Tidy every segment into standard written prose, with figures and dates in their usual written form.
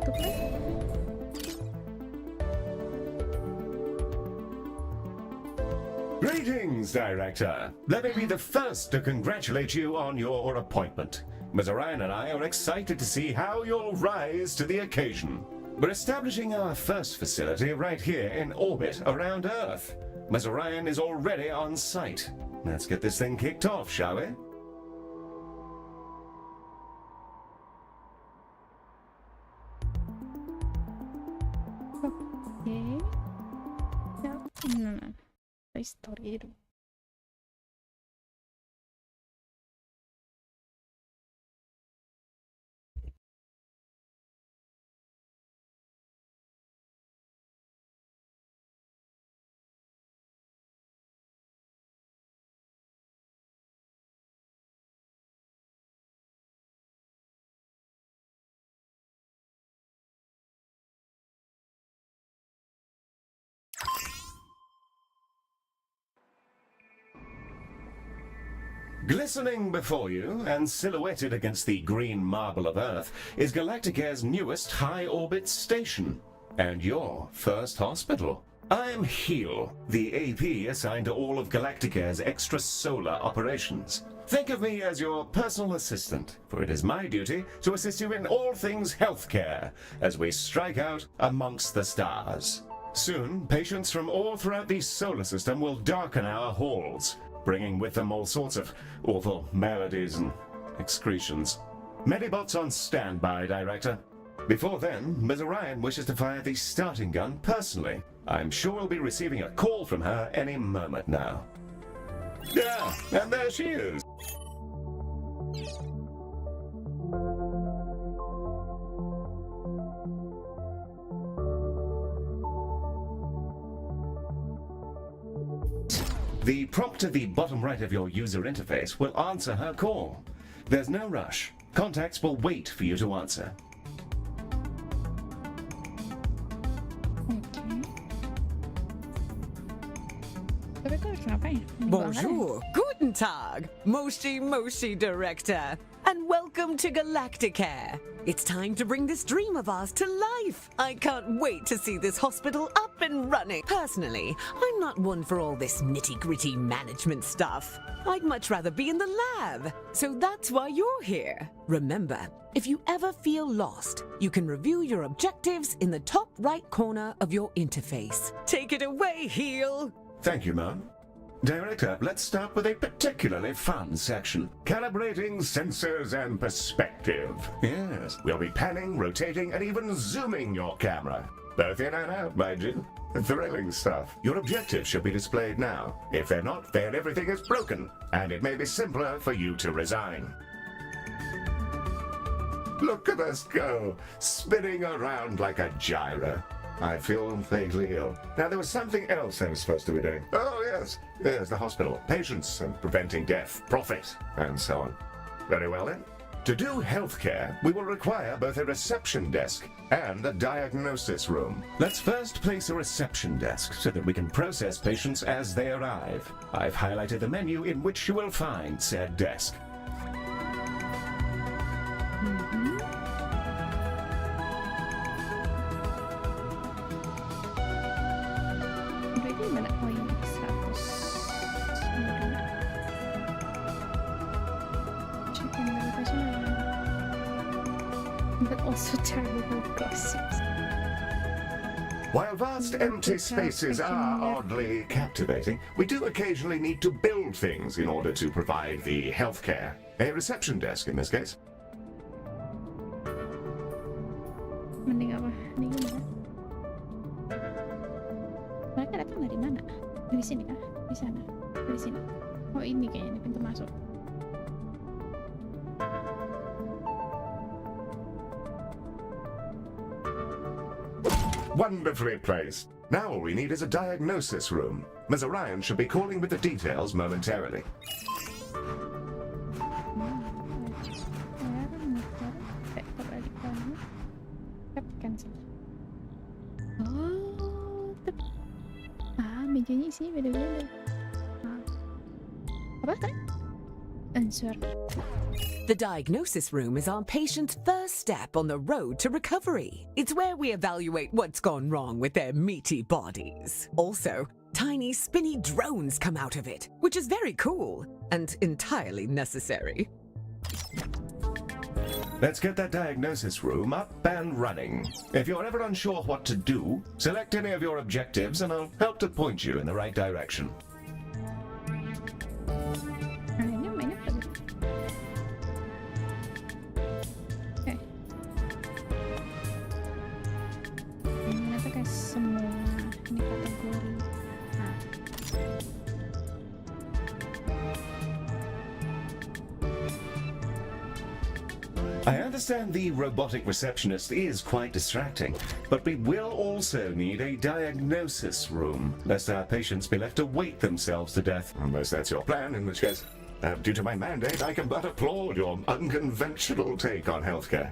to play? Greetings, Director. Let me be the first to congratulate you on your appointment. Ms. Orion and I are excited to see how you'll rise to the occasion. We're establishing our first facility right here in orbit around Earth. Ms. Orion is already on site. Let's get this thing kicked off, shall we? Okay. No. Story. Glistening before you and silhouetted against the green marble of Earth is Galacticare's newest high-orbit station and your first hospital. I'm Heel, the AP assigned to all of Galacticare's extrasolar operations. Think of me as your personal assistant, for it is my duty to assist you in all things healthcare as we strike out amongst the stars. Soon, patients from all throughout the solar system will darken our halls, bringing with them all sorts of awful maladies and excretions. Medibots on standby, Director. Before then, Ms. Orion wishes to fire the starting gun personally. I'm sure we'll be receiving a call from her any moment now. Yeah, and there she is. The prompt at the bottom right of your user interface will answer her call. There's no rush. Contacts will wait for you to answer. Bonjour, guten Tag, Moshi Director, and welcome to Galacticare. It's time to bring this dream of ours to life. I can't wait to see this hospital up and running. Personally, I'm not one for all this nitty-gritty management stuff. I'd much rather be in the lab, so that's why you're here. Remember, if you ever feel lost, you can review your objectives in the top right corner of your interface. Take it away, Heel. Thank you, Mom. Director, let's start with a particularly fun section. Calibrating sensors and perspective. Yes, we'll be panning, rotating, and even zooming your camera. Both in and out, mind you. Thrilling stuff. Your objectives should be displayed now. If they're not, then everything is broken, and it may be simpler for you to resign. Look at us go, spinning around like a gyro. I feel vaguely ill. Now, there was something else I was supposed to be doing. Oh, yes. There's the hospital. Patients and preventing death, profit, and so on. Very well, then. To do healthcare, we will require both a reception desk and a diagnosis room. Let's first place a reception desk so that we can process patients as they arrive. I've highlighted the menu in which you will find said desk. But also terrible gossips. While vast empty spaces are oddly captivating, we do occasionally need to build things in order to provide the healthcare. A reception desk in this case. Mending apa? Ini gimana? Mereka datang dari mana? Dari sini kah? Di sana? Dari sini? Oh, ini kayaknya pintu masuk. Wonderfully placed. Now all we need is a diagnosis room. Ms. Orion should be calling with the details momentarily. Oh, mejanya isinya beda-beda. Apa tadi? Answer. The diagnosis room is our patient's first step on the road to recovery. It's where we evaluate what's gone wrong with their meaty bodies. Also, tiny spinny drones come out of it, which is very cool and entirely necessary. Let's get that diagnosis room up and running. If you're ever unsure what to do, select any of your objectives and I'll help to point you in the right direction. Ini mainnya apa gitu? Oke. Ini tuh kayak semua ini kategori. Nah. I understand the robotic receptionist is quite distracting, but we will also need a diagnosis room, lest our patients be left to wait themselves to death. Unless that's your plan, in which case, due to my mandate, I can but applaud your unconventional take on healthcare.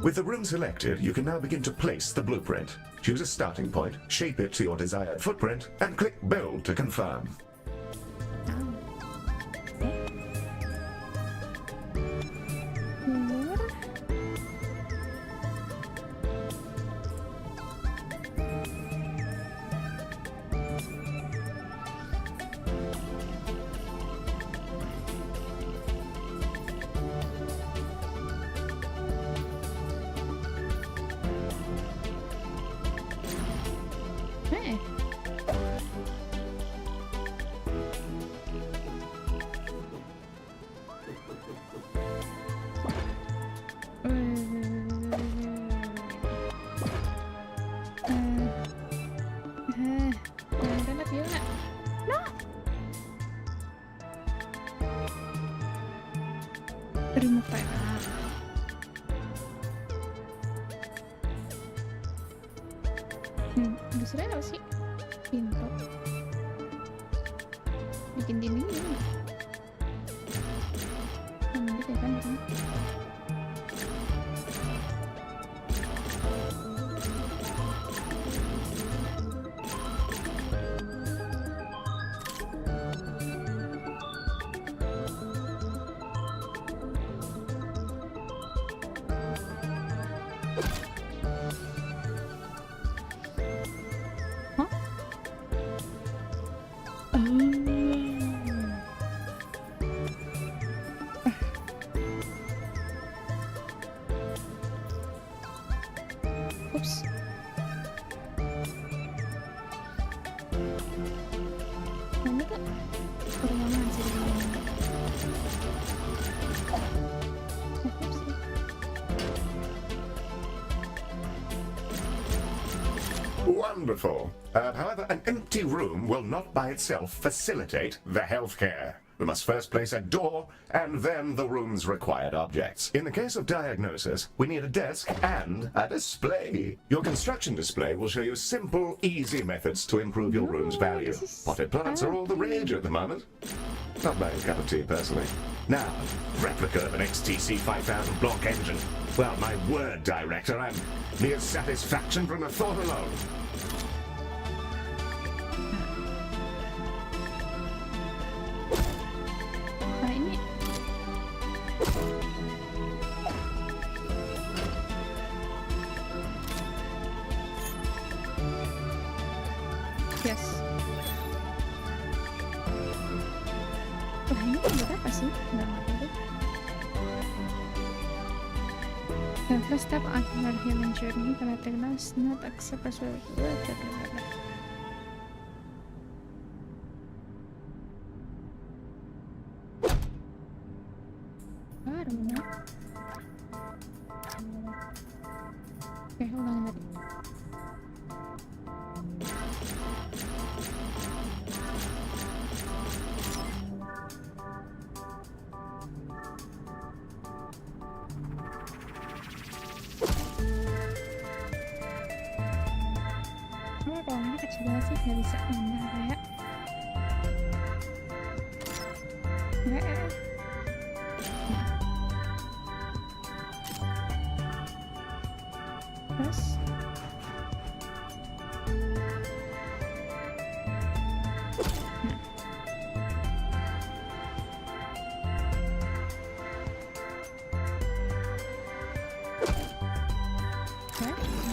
With the room selected, you can now begin to place the blueprint. Choose a starting point, shape it to your desired footprint, and click Build to confirm. Hey. Udah dia nggak? No. Remove file. Justru apa sih? Pintu. Bikin dinding ini. Gitu ya kan? Oops. Mana tuh? Ruangan sih. Oops. Wonderful. However, an empty room will not by itself facilitate the healthcare. We must first place a door and then the room's required objects. In the case of diagnosis, we need a desk and a display. Your construction display will show you simple, easy methods to improve your room's value. Potted plants are all the rage at the moment. Not my cup of tea, personally. Now, replica of an XTC 5000 block engine. Well, my word, Director, I'm mere satisfaction from the thought alone. Nah ini. Yes. Wah ini buat apa sih? Nggak ngerti deh. The first step on your healing journey, Galacticare does not accept password. Ada mana? Oke, ulangin tadi. Ruangannya kecil banget sih, nggak bisa pindah kayak. Nggak.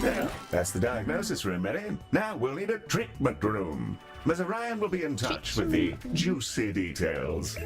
Yeah, that's the diagnosis room ready. Now we'll need a treatment room. Ms. Orion will be in touch with the juicy details.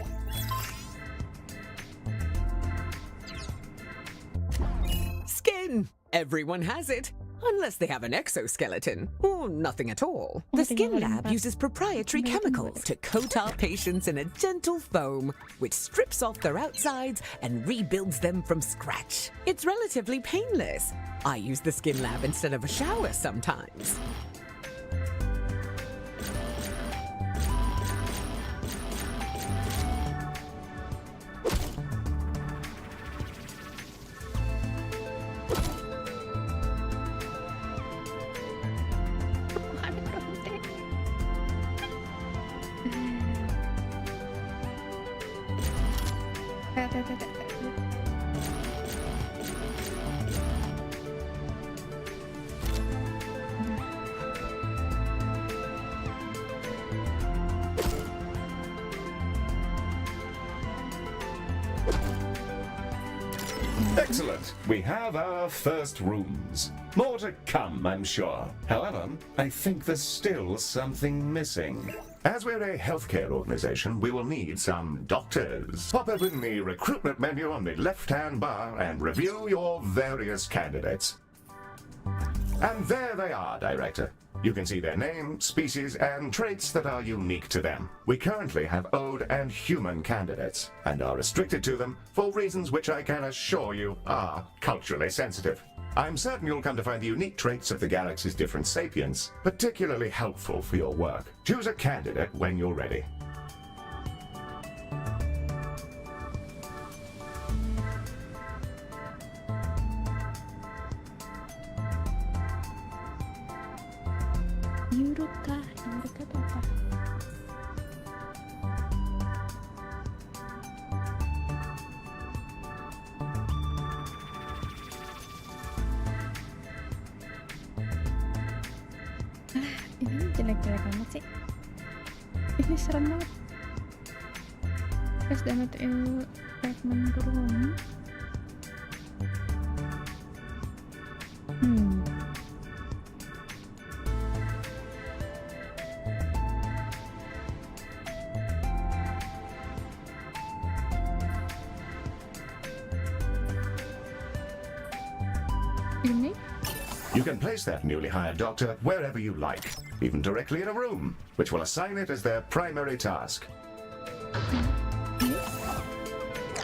Skin! Everyone has it. Unless they have an exoskeleton, or nothing at all. The Skin Lab uses proprietary chemicals to coat our patients in a gentle foam, which strips off their outsides and rebuilds them from scratch. It's relatively painless. I use the Skin Lab instead of a shower sometimes. Excellent. We have our first rooms. More to come, I'm sure. However, I think there's still something missing. As we're a healthcare organization, we will need some doctors. Pop open the recruitment menu on the left-hand bar and review your various candidates. And there they are, Director. You can see their name, species, and traits that are unique to them. We currently have Ode and human candidates, and are restricted to them for reasons which I can assure you are culturally sensitive. I'm certain you'll come to find the unique traits of the galaxy's different sapiens particularly helpful for your work. Choose a candidate when you're ready. Yuruka itu apa? Ini jelek-jelek amat sih. Ini serem banget. Press down to treatment room. You can place that newly hired doctor wherever you like, even directly in a room, which will assign it as their primary task.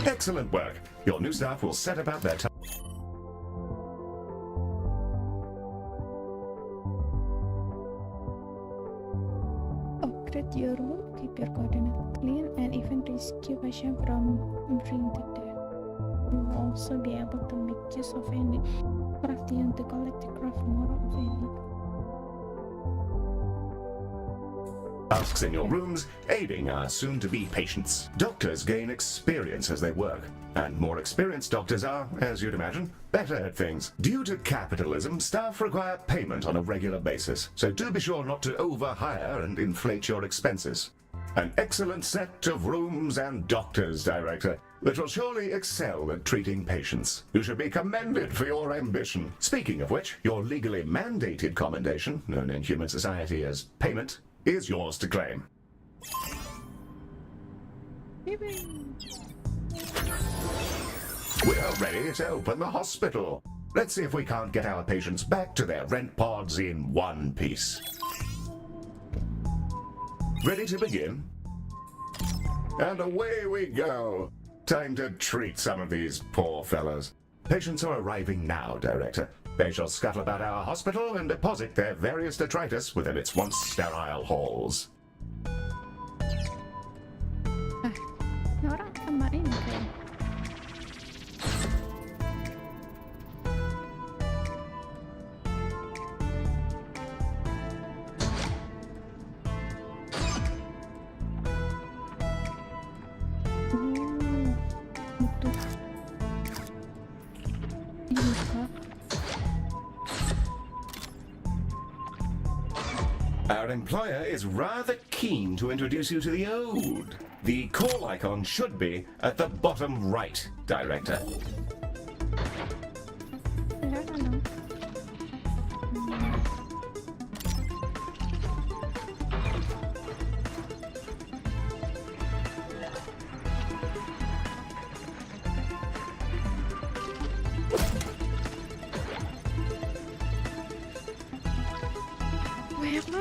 Excellent work. Your new staff will set about their task. Upgrade your room, keep your coordinate clean, and even rescue patient from being to death. You will also be able to make use of any crafting the Galacticare more of any. Tasks in your rooms, aiding our soon-to-be patients. Doctors gain experience as they work, and more experienced doctors are, as you'd imagine, better at things. Due to capitalism, staff require payment on a regular basis, so do be sure not to overhire and inflate your expenses. An excellent set of rooms and doctors, Director, that will surely excel at treating patients. You should be commended for your ambition. Speaking of which, your legally mandated commendation, known in human society as payment, is yours to claim. We're ready to open the hospital. Let's see if we can't get our patients back to their rent pods in one piece. Ready to begin? And away we go. Time to treat some of these poor fellows. Patients are arriving now, Director. They shall scuttle about our hospital and deposit their various detritus within its once sterile halls. Orang sama ini kayak. Butuh. Ini kak. Our employer is rather keen to introduce you to the Ode. The call icon should be at the bottom right, Director. Silakan dong.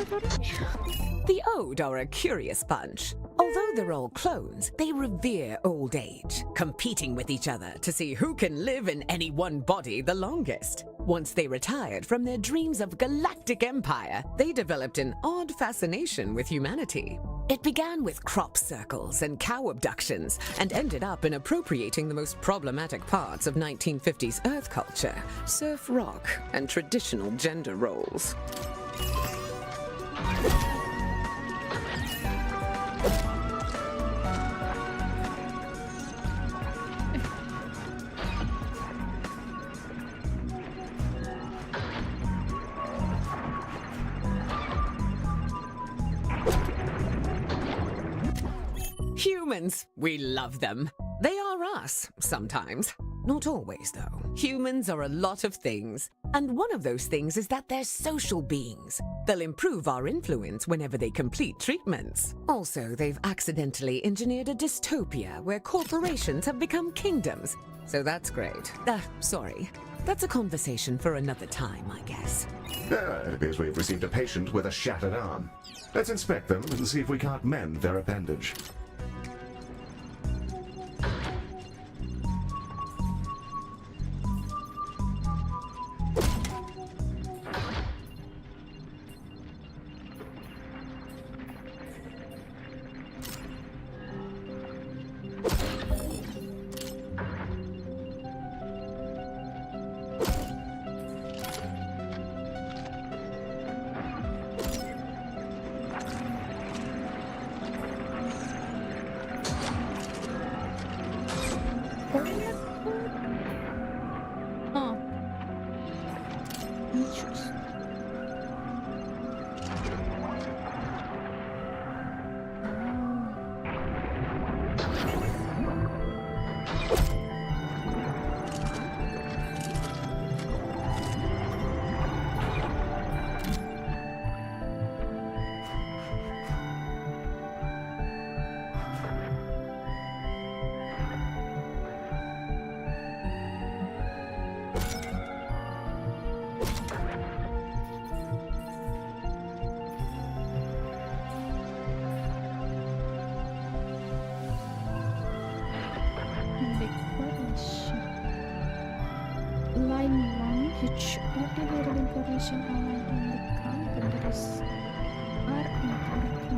The Ode are a curious bunch. Although they're all clones, they revere old age, competing with each other to see who can live in any one body the longest. Once they retired from their dreams of galactic empire, they developed an odd fascination with humanity. It began with crop circles and cow abductions, and ended up in appropriating the most problematic parts of 1950s Earth culture, surf rock, and traditional gender roles. Humans, we love them. They are us, sometimes. Not always, though. Humans are a lot of things. And one of those things is that they're social beings. They'll improve our influence whenever they complete treatments. Also, they've accidentally engineered a dystopia where corporations have become kingdoms. So that's great. Sorry. That's a conversation for another time, I guess. It appears we've received a patient with a shattered arm. Let's inspect them and see if we can't mend their appendage. Oh. Interesting. Line 1, which arterial information aligned on the counters are important.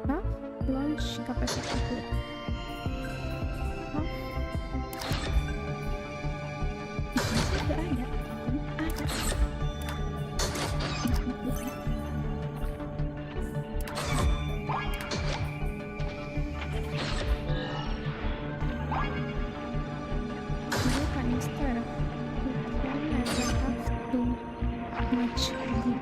Hah? Launch capacity. Hah? Udah ada. Ada. Ini kanister. Then I will have to match deep.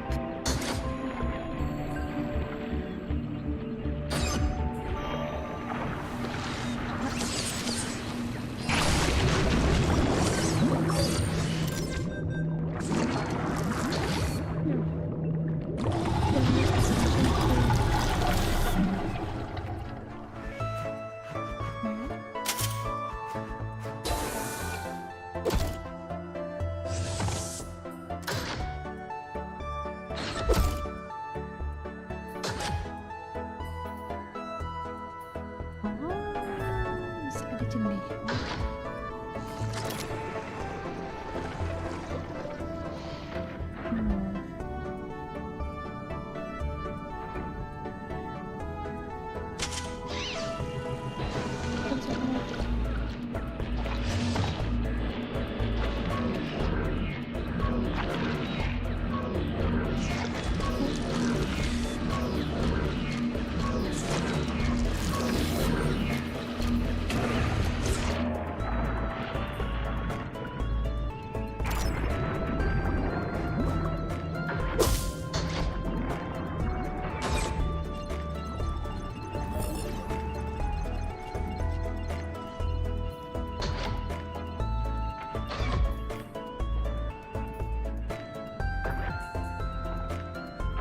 Bisa ada jendela.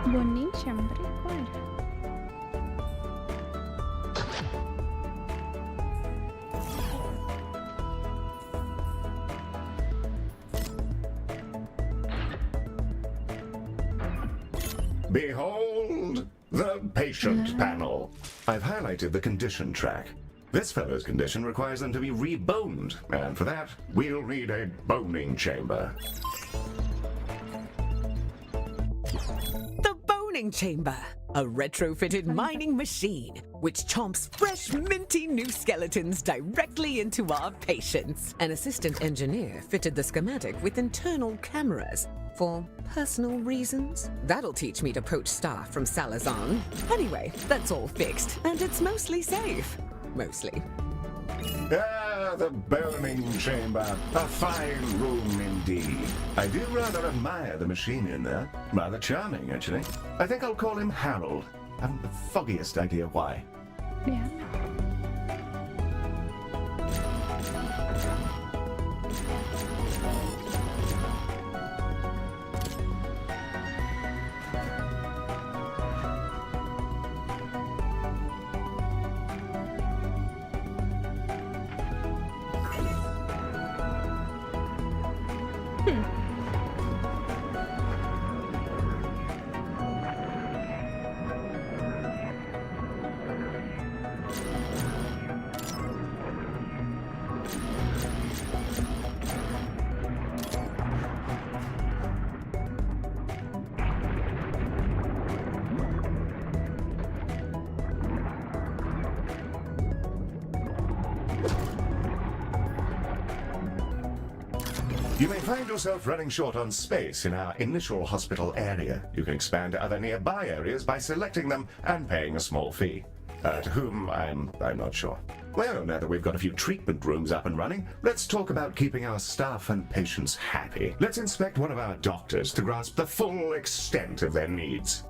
Bonding chamber kok ada? Behold the patient panel. I've highlighted the condition track. This fellow's condition requires them to be reboned, and for that, we'll need a boning chamber. The boning chamber, a retrofitted mining machine which chomps fresh, minty new skeletons directly into our patients. An assistant engineer fitted the schematic with internal cameras for personal reasons. That'll teach me to poach staff from Salazar. Anyway, that's all fixed, and it's mostly safe. Mostly. Ah, the boning chamber. A fine room indeed. I do rather admire the machine in there. Rather charming, actually. I think I'll call him Harold. I haven't the foggiest idea why. Ya. You may find yourself running short on space in our initial hospital area. You can expand to other nearby areas by selecting them and paying a small fee. To whom, I'm not sure. Well, now that we've got a few treatment rooms up and running, let's talk about keeping our staff and patients happy. Let's inspect one of our doctors to grasp the full extent of their needs.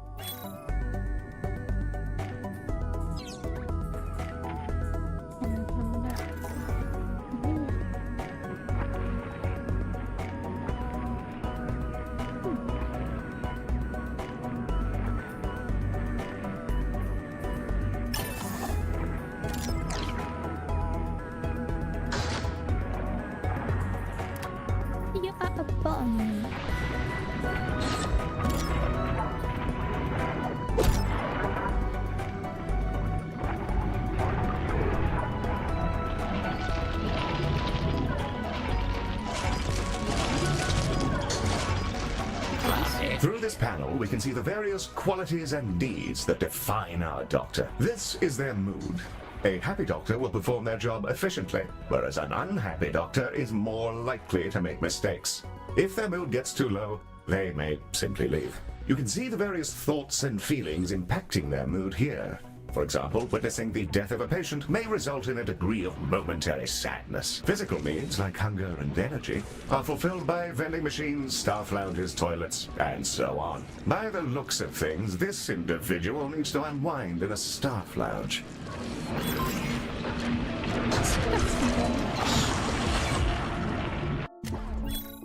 Through this panel, we can see the various qualities and deeds that define our doctor. This is their mood. A happy doctor will perform their job efficiently, whereas an unhappy doctor is more likely to make mistakes. If their mood gets too low, they may simply leave. You can see the various thoughts and feelings impacting their mood here. For example, witnessing the death of a patient may result in a degree of momentary sadness. Physical needs, like hunger and energy, are fulfilled by vending machines, staff lounges, toilets, and so on. By the looks of things, this individual needs to unwind in a staff lounge.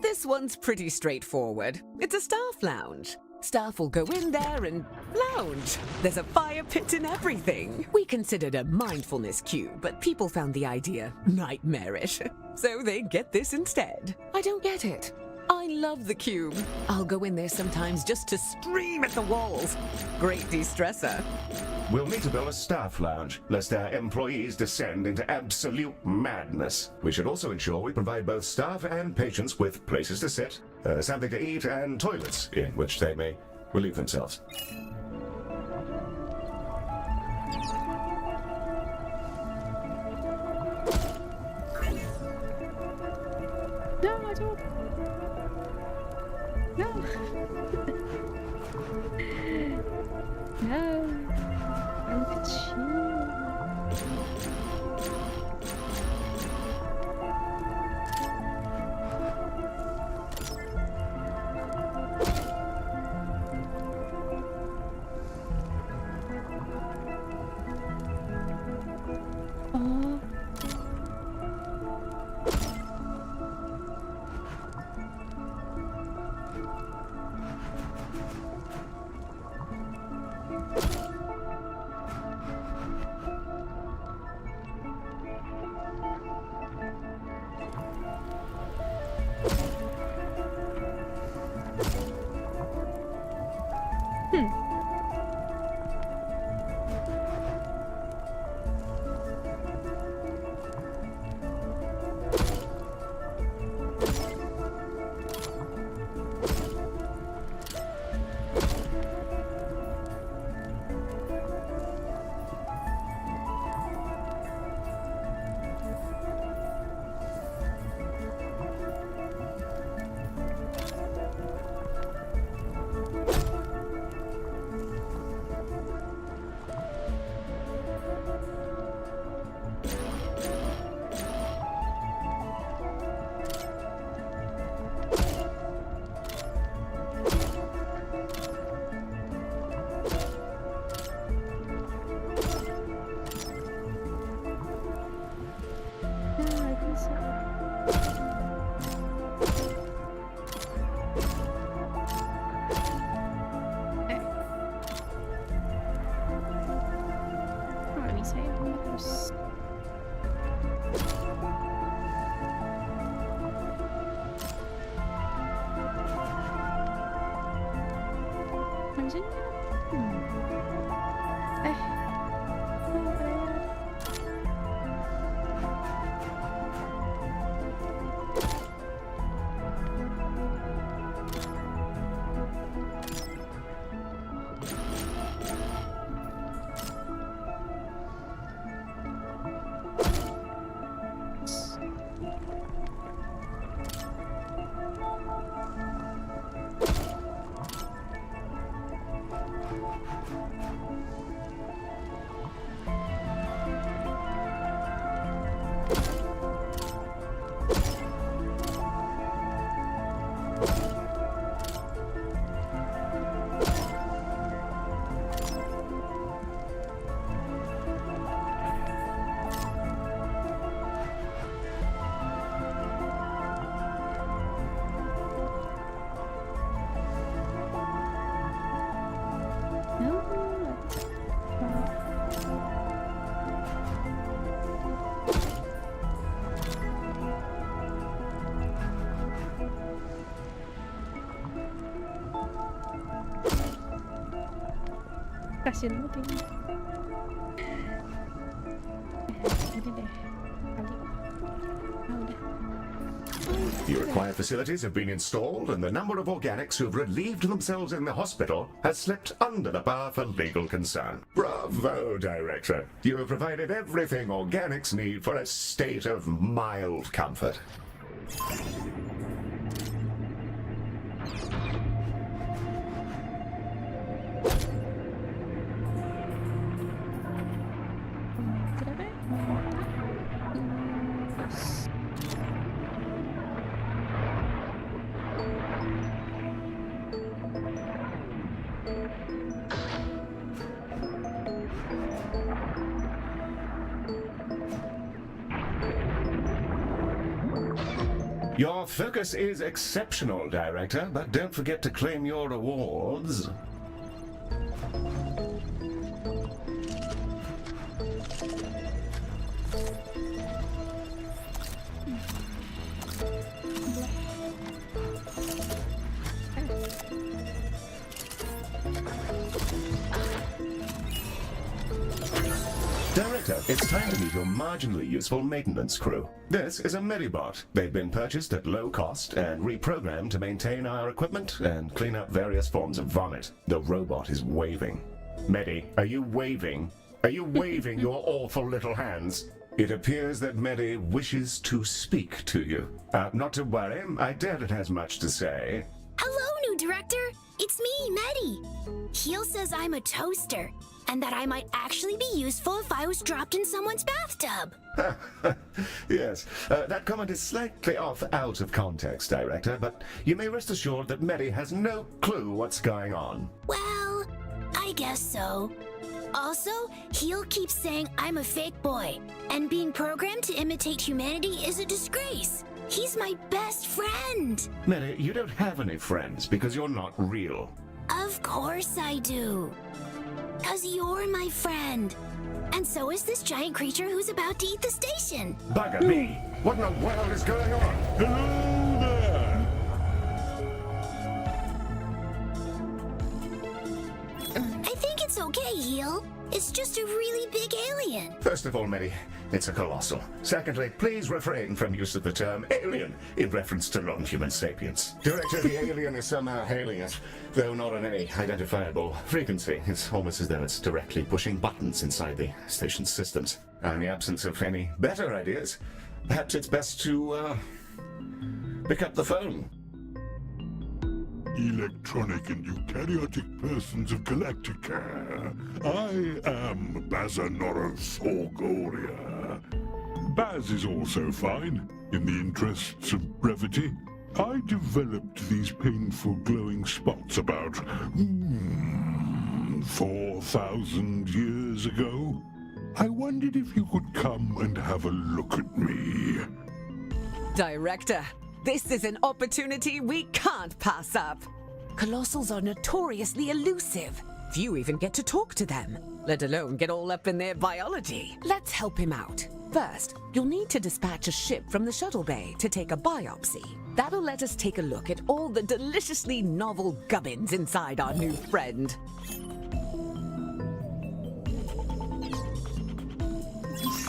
This one's pretty straightforward. It's a staff lounge. Staff will go in there and lounge. There's a fire pit and everything. We considered a mindfulness cue, but people found the idea nightmarish. So they get this instead. I don't get it. I love the cube. I'll go in there sometimes just to scream at the walls. Great de-stressor. We'll need to build a staff lounge, lest our employees descend into absolute madness. We should also ensure we provide both staff and patients with places to sit, something to eat, and toilets in which they may relieve themselves. No, I don't. No. No. I'm chill. Oh. Kasian banget ini. Ini deh kali. Ah, udah. The required facilities have been installed, and the number of organics who have relieved themselves in the hospital has slipped under the bar for legal concern. Bravo, Director. You have provided everything organics need for a state of mild comfort. Your focus is exceptional, Director, but don't forget to claim your rewards. Director, it's time to meet your marginally useful maintenance crew. This is a Medibot. They've been purchased at low cost and reprogrammed to maintain our equipment and clean up various forms of vomit. The robot is waving. Medi, are you waving? Are you waving your awful little hands? It appears that Medi wishes to speak to you. Not to worry, I doubt it has much to say. Hello, new director. It's me, Medi. Heel says I'm a toaster, and that I might actually be useful if I was dropped in someone's bathtub. Yes, that comment is slightly off out of context, Director, but you may rest assured that Medi has no clue what's going on. Well, I guess so. Also, Heel keeps saying I'm a fake boy, and being programmed to imitate humanity is a disgrace. He's my best friend. Medi, you don't have any friends because you're not real. Of course I do. 'Cause you're my friend. And so is this giant creature who's about to eat the station. Bugger me! What in the world is going on? Hello there! I think it's okay, Heel. It's just a really big alien. First of all, Medi, it's a colossal. Secondly, please refrain from use of the term alien in reference to non-human sapiens. Director, the alien is somehow hailing us, though not on any identifiable frequency. It's almost as though it's directly pushing buttons inside the station's systems. In the absence of any better ideas, perhaps it's best to, pick up the phone. Electronic and eukaryotic persons of Galacticare. I am Bazanoros Orgoria. Baz is also fine. In the interests of brevity, I developed these painful glowing spots about 4,000 years ago. I wondered if you could come and have a look at me. Director, this is an opportunity we can't pass up. Colossals are notoriously elusive. Few even get to talk to them, let alone get all up in their biology. Let's help him out. First, you'll need to dispatch a ship from the shuttle bay to take a biopsy. That'll let us take a look at all the deliciously novel gubbins inside our new friend.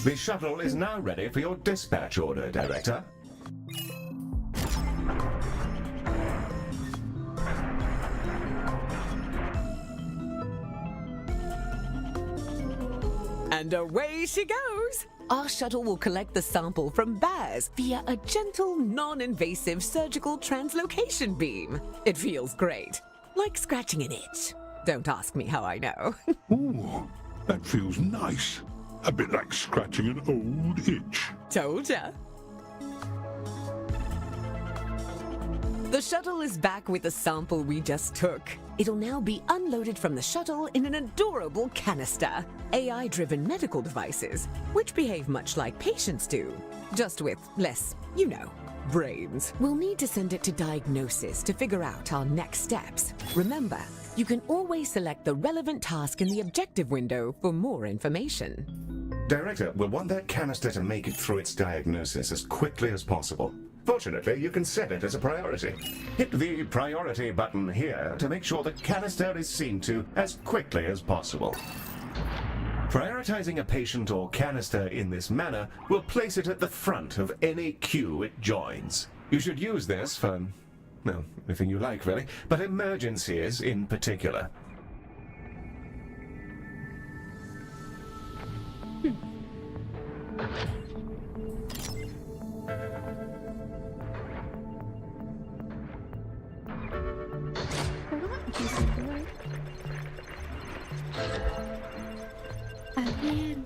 The shuttle is now ready for your dispatch order, Director. And away she goes! Our shuttle will collect the sample from Baz via a gentle, non-invasive surgical translocation beam. It feels great, like scratching an itch. Don't ask me how I know. Ooh, that feels nice. A bit like scratching an old itch. Told ya. The shuttle is back with the sample we just took. It'll now be unloaded from the shuttle in an adorable canister. AI-driven medical devices, which behave much like patients do, just with less, brains. We'll need to send it to diagnosis to figure out our next steps. Remember, you can always select the relevant task in the objective window for more information. Director, we'll want that canister to make it through its diagnosis as quickly as possible. Fortunately, you can set it as a priority. Hit the priority button here to make sure the canister is seen to as quickly as possible. Prioritizing a patient or canister in this manner will place it at the front of any queue it joins. You should use this for, well, anything you like, really, but emergencies in particular. Alien.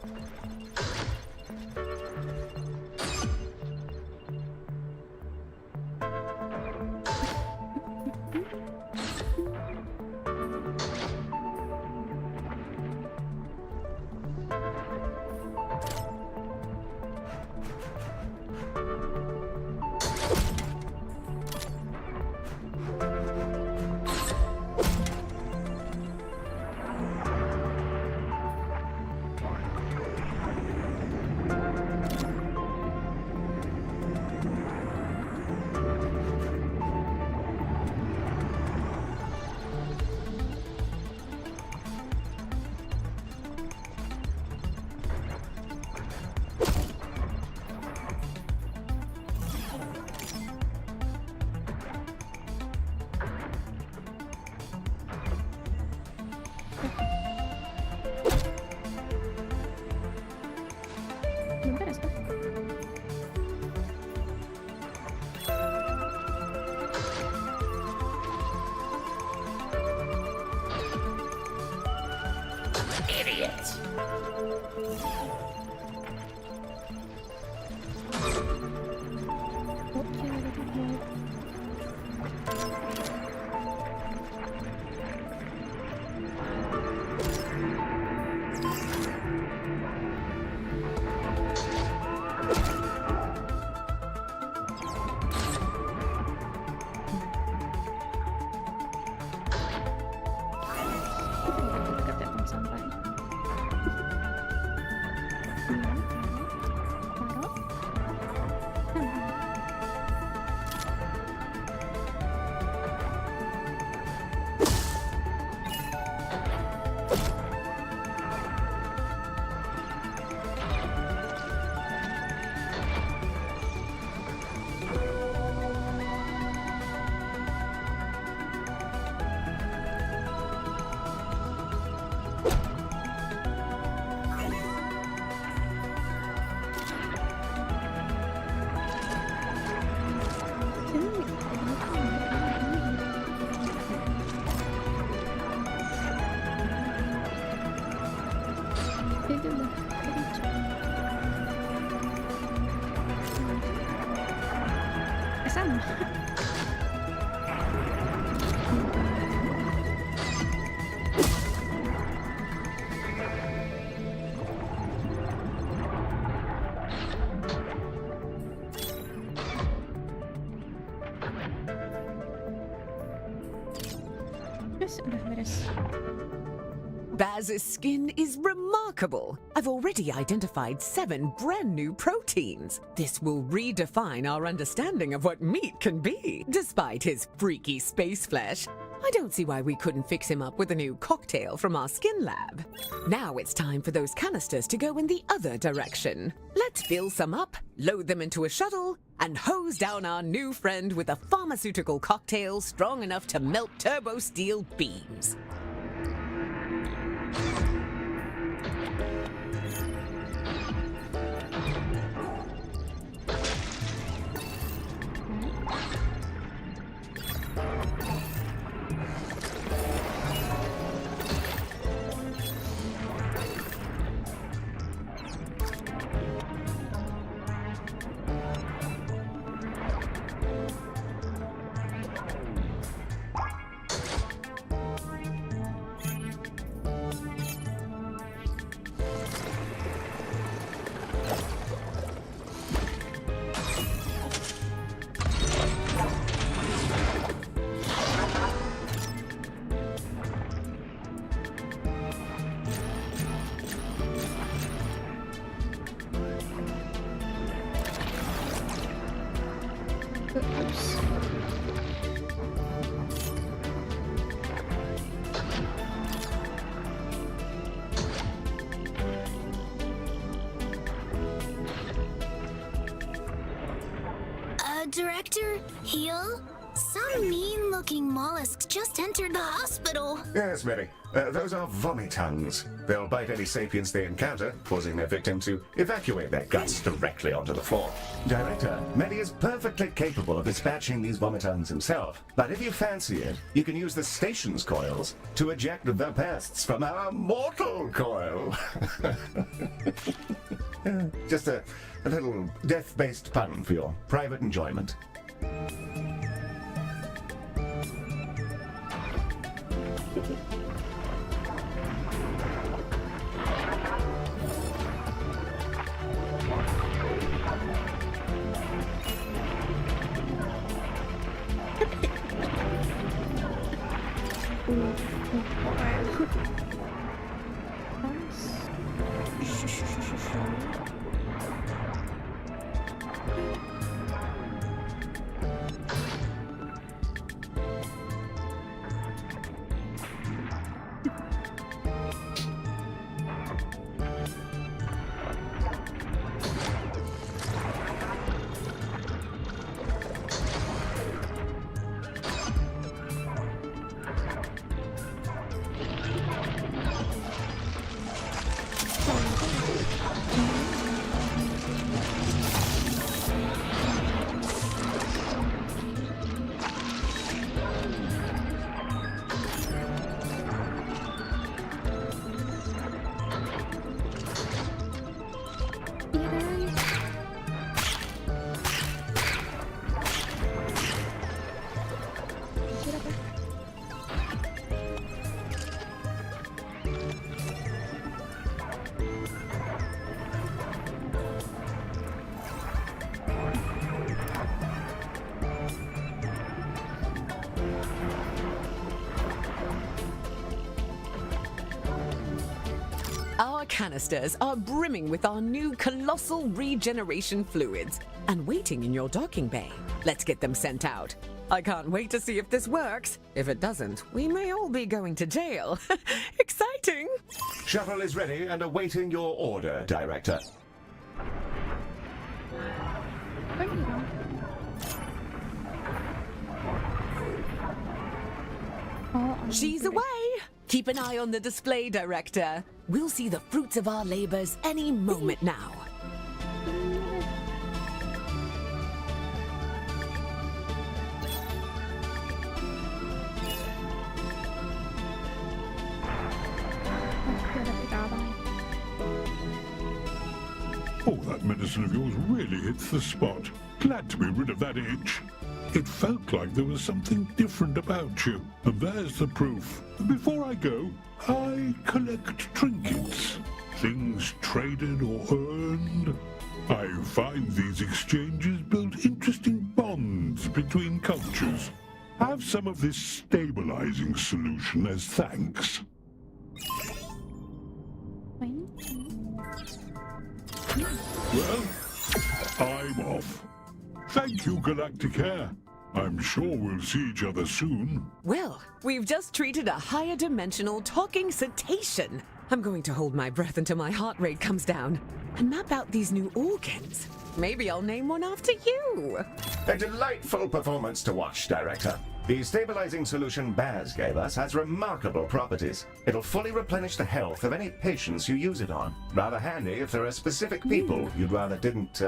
Bentar ya, stop. Oke, gitu mau. Dekat ya tong sampah. Taruh. Itu udah sama. Terus udah beres. Baz's skin is remarkable. I've already identified 7 brand new proteins. This will redefine our understanding of what meat can be. Despite his freaky space flesh, I don't see why we couldn't fix him up with a new cocktail from our skin lab. Now it's time for those canisters to go in the other direction. Let's fill some up, load them into a shuttle, and hose down our new friend with a pharmaceutical cocktail strong enough to melt turbo steel beams. Heel? Some mean-looking mollusks just entered the hospital. Yes, Mary. Those are vomitungs. They'll bite any sapiens they encounter, causing their victim to evacuate their guts directly onto the floor. Director, Medi is perfectly capable of dispatching these vomitungs himself, but if you fancy it, you can use the station's coils to eject the pests from our mortal coil. Just a little death-based pun for your private enjoyment. Our canisters are brimming with our new colossal regeneration fluids and waiting in your docking bay. Let's get them sent out. I can't wait to see if this works. If it doesn't, we may all be going to jail. Exciting! Shuttle is ready and awaiting your order, Director. She's away! Keep an eye on the display, Director. We'll see the fruits of our labors any moment now. Oh, that medicine of yours really hits the spot. Glad to be rid of that itch. It felt like there was something different about you. And there's the proof. Before I go, I collect trinkets. Things traded or earned. I find these exchanges build interesting bonds between cultures. Have some of this stabilizing solution as thanks. Well, I'm off. Thank you, Galacticare. I'm sure we'll see each other soon. Well, we've just treated a higher dimensional talking cetacean. I'm going to hold my breath until my heart rate comes down and map out these new organs. Maybe I'll name one after you. A delightful performance to watch, Director. The stabilizing solution Baz gave us has remarkable properties. It'll fully replenish the health of any patients you use it on. Rather handy if there are specific people you'd rather didn't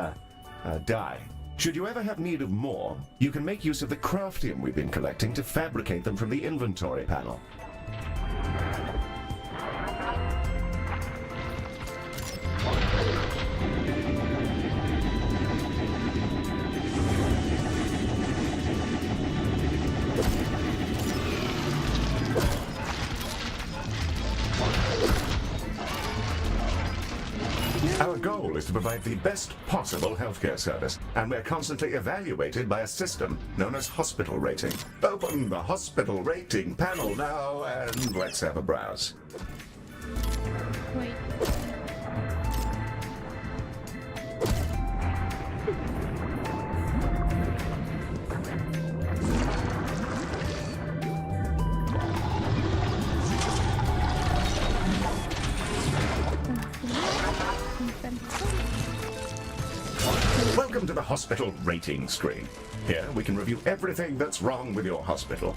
die. Should you ever have need of more, you can make use of the craftium we've been collecting to fabricate them from the inventory panel. Our goal is to provide the best possible healthcare service, and we're constantly evaluated by a system known as hospital rating. Open the hospital rating panel now, and let's have a browse. Wait. Welcome to the hospital rating screen. Here, we can review everything that's wrong with your hospital.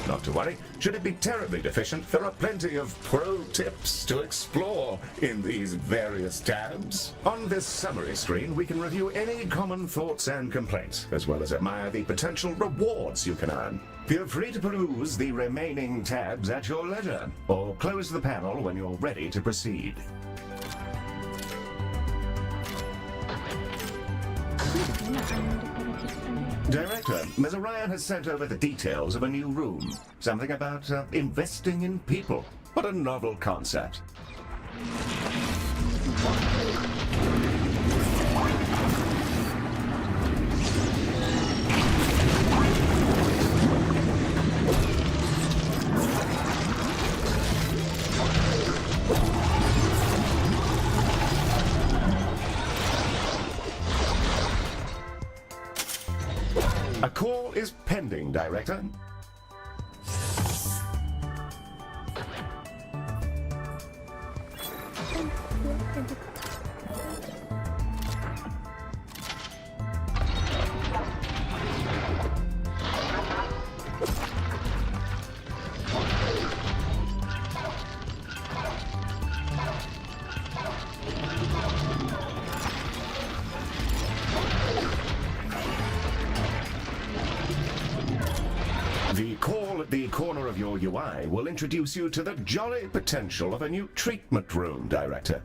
Not to worry, should it be terribly deficient, there are plenty of pro tips to explore in these various tabs. On this summary screen, we can review any common thoughts and complaints, as well as admire the potential rewards you can earn. Feel free to peruse the remaining tabs at your leisure, or close the panel when you're ready to proceed. Director, Ms. Orion has sent over the details of a new room. Something about investing in people. What a novel concept. A call is pending, Director. The call at the corner of your UI will introduce you to the jolly potential of a new treatment room, Director.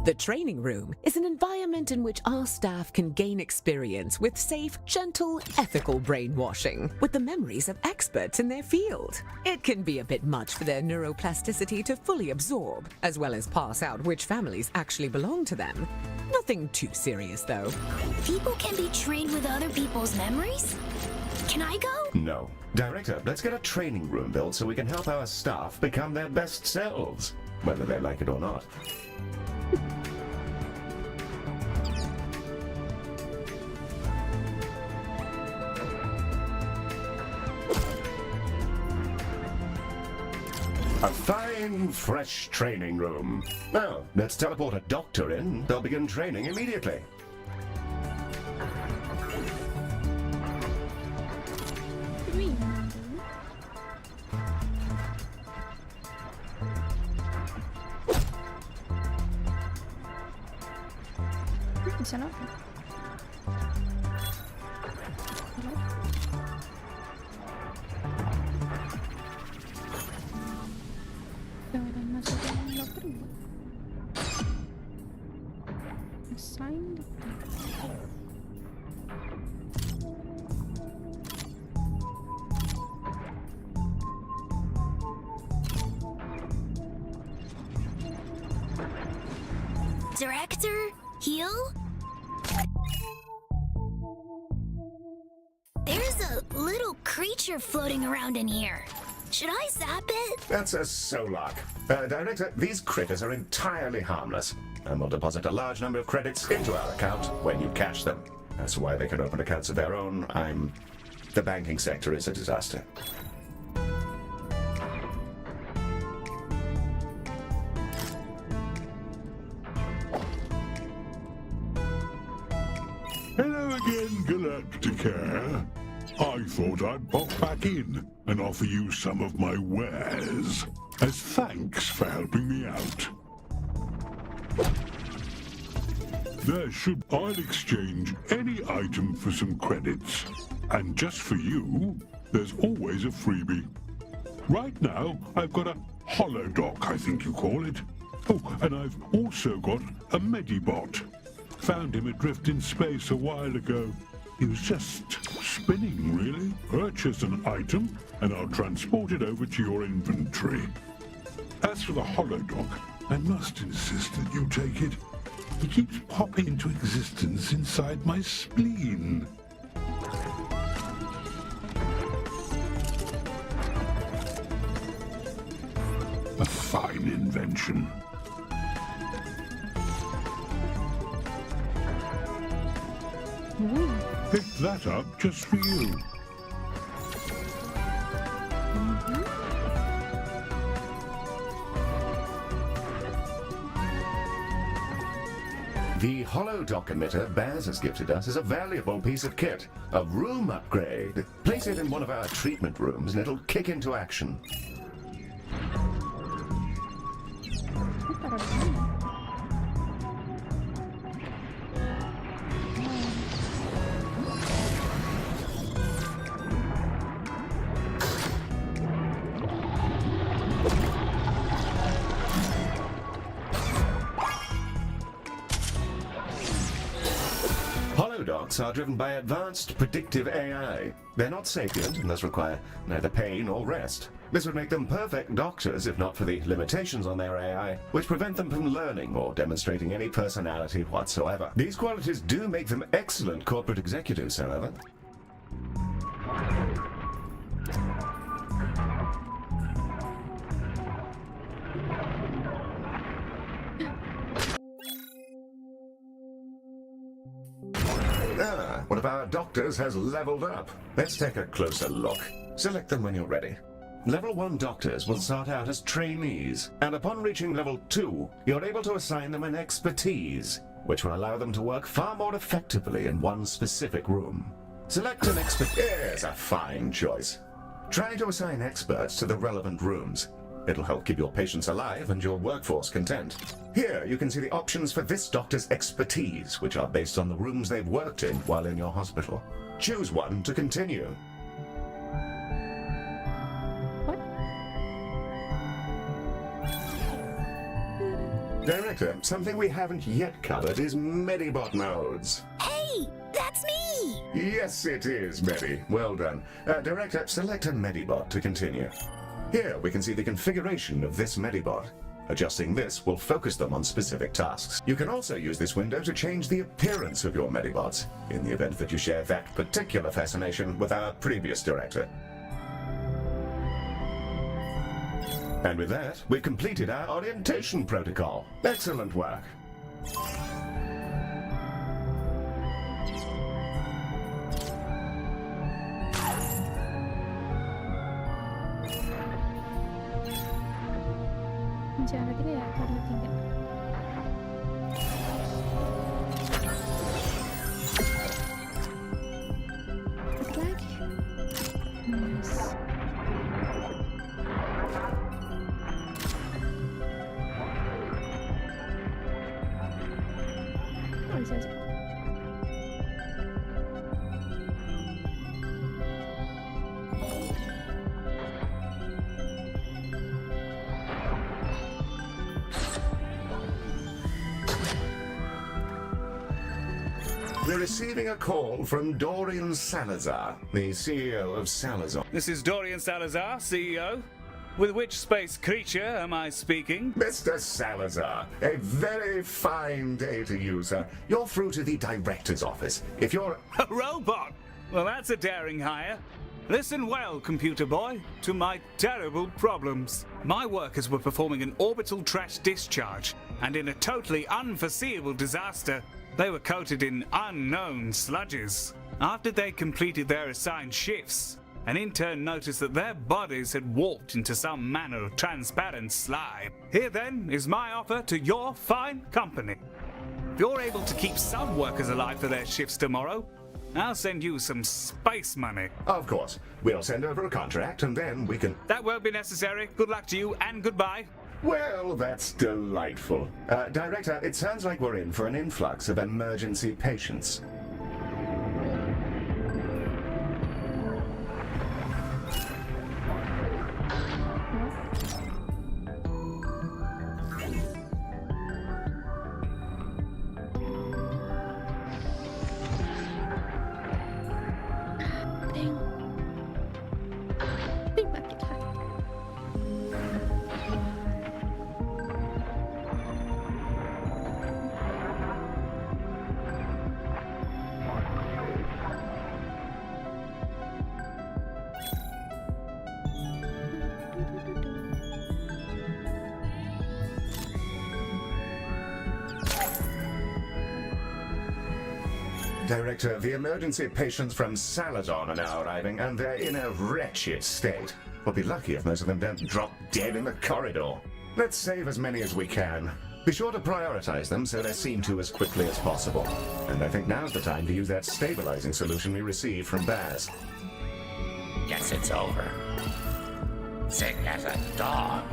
The training room is an environment in which our staff can gain experience with safe, gentle, ethical brainwashing with the memories of experts in their field. It can be a bit much for their neuroplasticity to fully absorb, as well as pass out which families actually belong to them. Nothing too serious, though. People can be trained with other people's memories? Can I go? No. Director, let's get a training room built so we can help our staff become their best selves, whether they like it or not. A fine, fresh training room. Now, let's teleport a doctor in. They'll begin training immediately. Bisa na? Jangan masuk dalam locker room. Assign. Director? Heal? There's a little creature floating around in here. Should I zap it? That's a Solok. Director, these critters are entirely harmless, and will deposit a large number of credits into our account when you cash them. That's why they can open accounts of their own. The banking sector is a disaster. Hello again, Galacticare. I thought I'd pop back in and offer you some of my wares as thanks for helping me out. I'll exchange any item for some credits. And just for you, there's always a freebie. Right now, I've got a holodoc, I think you call it. Oh, and I've also got a Medibot. Found him adrift in space a while ago. He was just spinning, really. Purchase an item, and I'll transport it over to your inventory. As for the holodoc, I must insist that you take it. He keeps popping into existence inside my spleen. A fine invention. Pick that up just for you. The holodoc emitter Baz has gifted us is a valuable piece of kit. A room upgrade. Place it in one of our treatment rooms and it'll kick into action. Holodocs are driven by advanced predictive AI. They're not sapient and thus require neither pain or rest. This would make them perfect doctors if not for the limitations on their AI, which prevent them from learning or demonstrating any personality whatsoever. These qualities do make them excellent corporate executives, however. Ah, one of our doctors has leveled up. Let's take a closer look. Select them when you're ready. Level 1 doctors will start out as trainees, and upon reaching level 2, you're able to assign them an expertise, which will allow them to work far more effectively in one specific room. Select an expert. Here's a fine choice. Try to assign experts to the relevant rooms. It'll help keep your patients alive and your workforce content. Here, you can see the options for this doctor's expertise, which are based on the rooms they've worked in while in your hospital. Choose one to continue. What? Director, something we haven't yet covered is Medibot modes. Hey, that's me! Yes, it is, Medi. Well done. Director, select a Medibot to continue. Here, we can see the configuration of this Medibot. Adjusting this will focus them on specific tasks. You can also use this window to change the appearance of your Medibots, in the event that you share that particular fascination with our previous director. And with that, we've completed our orientation protocol. Excellent work. Jangan tiga ya, karena tiga. Satu lagi. Nice. Oh, bisa aja. We're receiving a call from Dorian Salazar, the CEO of Salazar. This is Dorian Salazar, CEO. With which space creature am I speaking? Mr. Salazar, a very fine day to you, sir. You're through to the director's office. If you're... A robot? Well, that's a daring hire. Listen well, computer boy, to my terrible problems. My workers were performing an orbital trash discharge, and in a totally unforeseeable disaster, they were coated in unknown sludges. After they completed their assigned shifts, an intern noticed that their bodies had warped into some manner of transparent slime. Here then is my offer to your fine company. If you're able to keep some workers alive for their shifts tomorrow, I'll send you some space money. Of course. We'll send over a contract and then we can... That won't be necessary. Good luck to you and goodbye. Well, that's delightful. Director, it sounds like we're in for an influx of emergency patients. Dang. Big mati lah. Director, the emergency patients from Salazar are now arriving, and they're in a wretched state. We'll be lucky if most of them don't drop dead in the corridor. Let's save as many as we can. Be sure to prioritize them so they're seen to as quickly as possible. And I think now's the time to use that stabilizing solution we received from Baz. Guess it's over. Sick as a dog.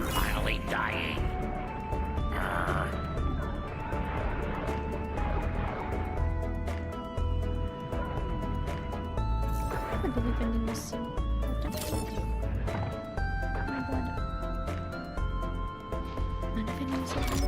Finally dying. Ada di vending machine. Mana vending machine aku?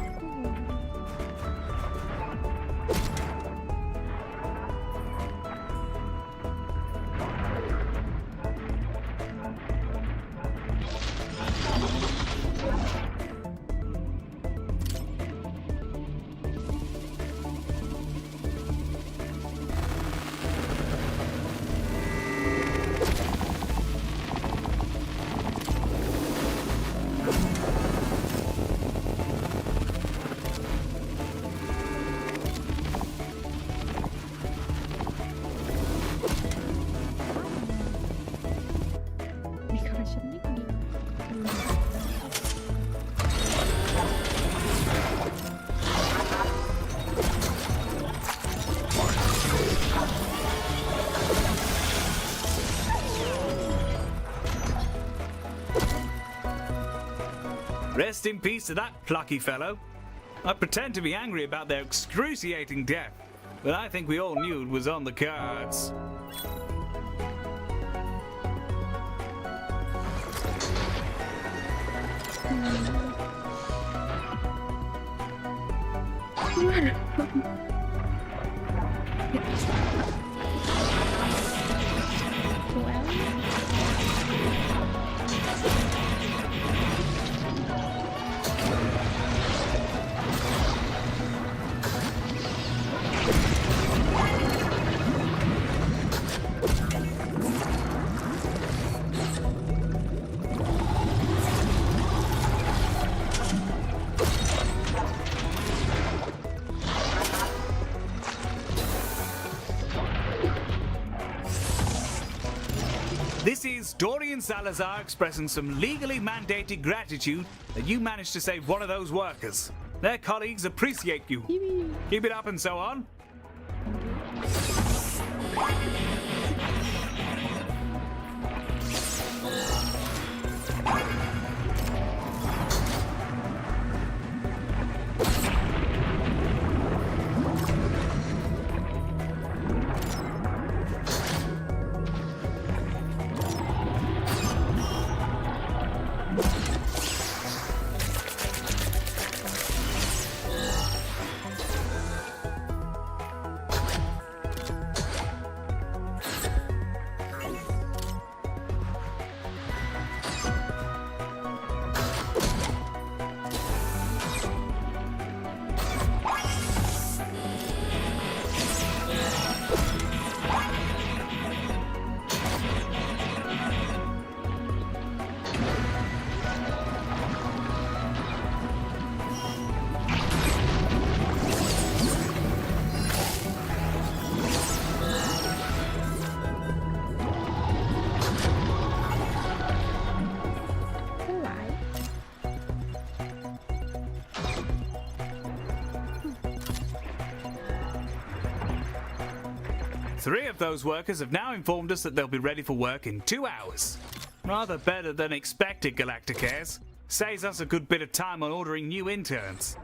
Decorationnya di Rest in peace to that plucky fellow. I pretend to be angry about their excruciating death, but I think we all knew it was on the cards. This is Dorian Salazar expressing some legally mandated gratitude that you managed to save one of those workers. Their colleagues appreciate you. Keep it up and so on. 3 of those workers have now informed us that they'll be ready for work in 2 hours. Rather better than expected, Galacticares. Saves us a good bit of time on ordering new interns.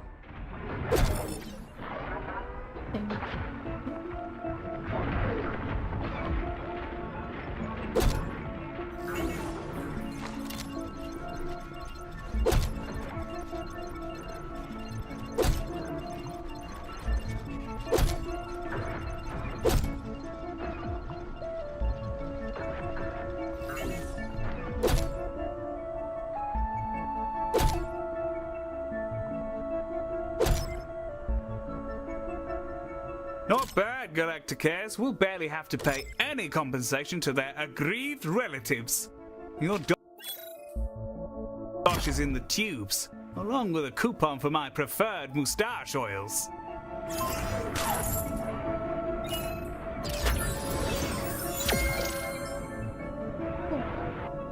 Not bad, Galacticares. We'll barely have to pay any compensation to their aggrieved relatives. Your dosh is in the tubes, along with a coupon for my preferred moustache oils.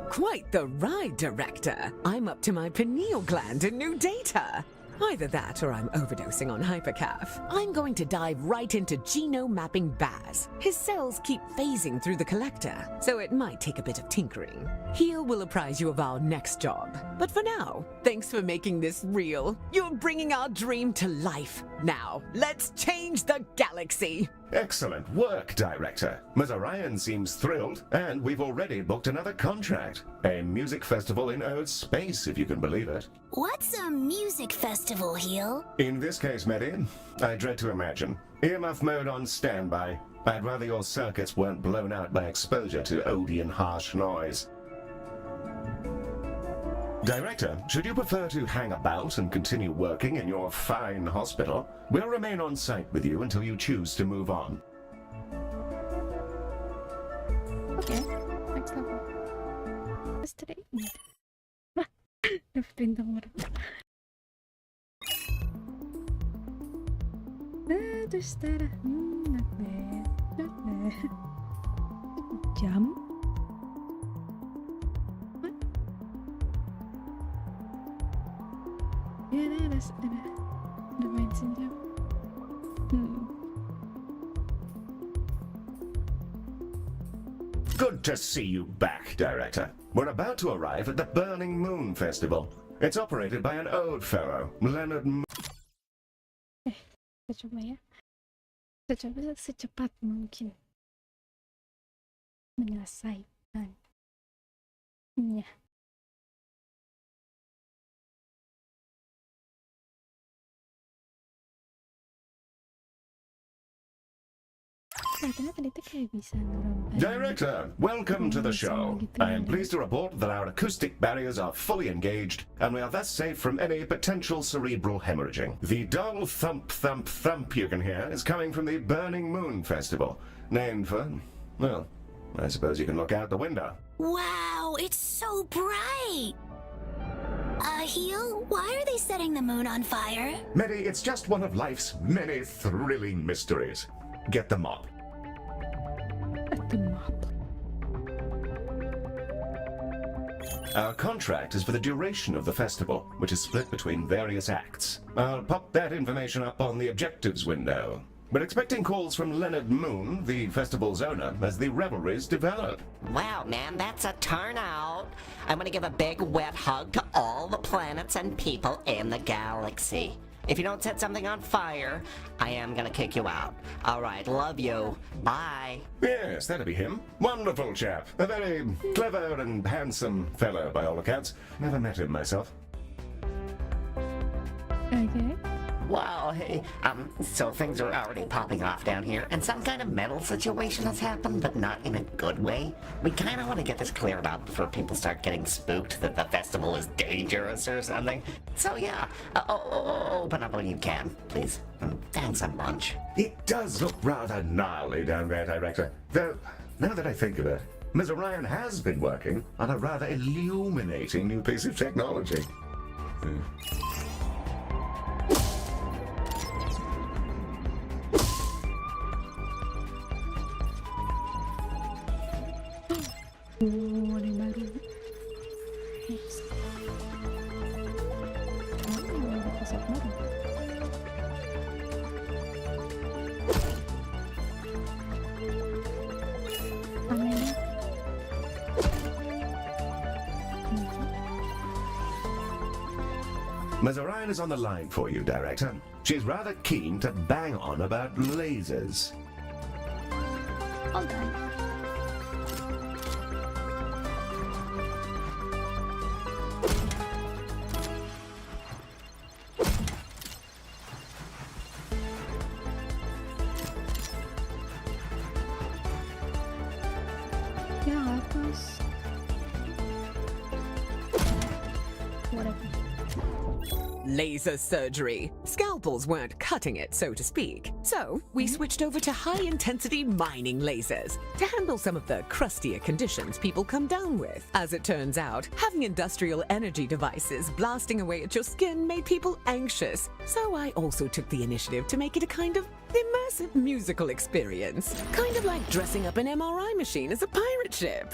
Quite the ride, Director. I'm up to my pineal gland in new data. Either that or I'm overdosing on hypercaf. I'm going to dive right into genome mapping Baz. His cells keep phasing through the collector, so it might take a bit of tinkering. Heal will apprise you of our next job. But for now, thanks for making this real. You're bringing our dream to life. Now, let's change the galaxy. Excellent work, Director. Ms. Orion seems thrilled, and we've already booked another contract. A music festival in Earth space, if you can believe it. What's a music festival, Heel? In this case, Medi, I dread to imagine. Earmuff mode on standby. I'd rather your circuits weren't blown out by exposure to Odeon harsh noise. Director, should you prefer to hang about and continue working in your fine hospital, we'll remain on site with you until you choose to move on. Okay, next level. Yesterday. Dapat bintang berapa? Terus darah. Not bad. Not bad. Jam? What? Ya, ada main senjam. Good to see you back, Director. We're about to arrive at the Burning Moon Festival. It's operated by an old fellow, Leonard Kita coba ya. Kita coba secepat mungkin menyelesaikannya. Tadi tuh kayak bisa nurun. Director, welcome to the show. I am pleased to report that our acoustic barriers are fully engaged, and we are thus safe from any potential cerebral hemorrhaging. The dull thump, thump, thump you can hear is coming from the Burning Moon Festival, named for, well, I suppose you can look out the window. Wow, it's so bright! Heel, why are they setting the moon on fire? Medi, it's just one of life's many thrilling mysteries. Get the mop. At the map. Our contract is for the duration of the festival, which is split between various acts. I'll pop that information up on the objectives window. We're expecting calls from Leonard Moon, the festival's owner, as the revelries develop. Wow, man, that's a turnout. I'm gonna give a big wet hug to all the planets and people in the galaxy. If you don't set something on fire, I am gonna kick you out. All right, love you. Bye. Yes, that'll be him. Wonderful chap. A very clever and handsome fellow, by all accounts. Never met him myself. Okay. Wow, hey, so things are already popping off down here, and some kind of metal situation has happened, but not in a good way. We kind of want to get this cleared up before people start getting spooked that the festival is dangerous or something. So yeah, open up when you can, please. Thanks a bunch. It does look rather gnarly down there, Director. Though, now that I think of it, Ms. Orion has been working on a rather illuminating new piece of technology. Ada yang baru. Yes. Ada pasal baru. Ms. Orion is on the line for you, Director. She's rather keen to bang on about lasers. Hold on. Ya atas. Whatever. Laser surgery. Scalpels weren't cutting it, so to speak. So we switched over to high-intensity mining lasers to handle some of the crustier conditions people come down with. As it turns out, having industrial energy devices blasting away at your skin made people anxious. So I also took the initiative to make it a kind of immersive musical experience. Kind of like dressing up an MRI machine as a pirate ship.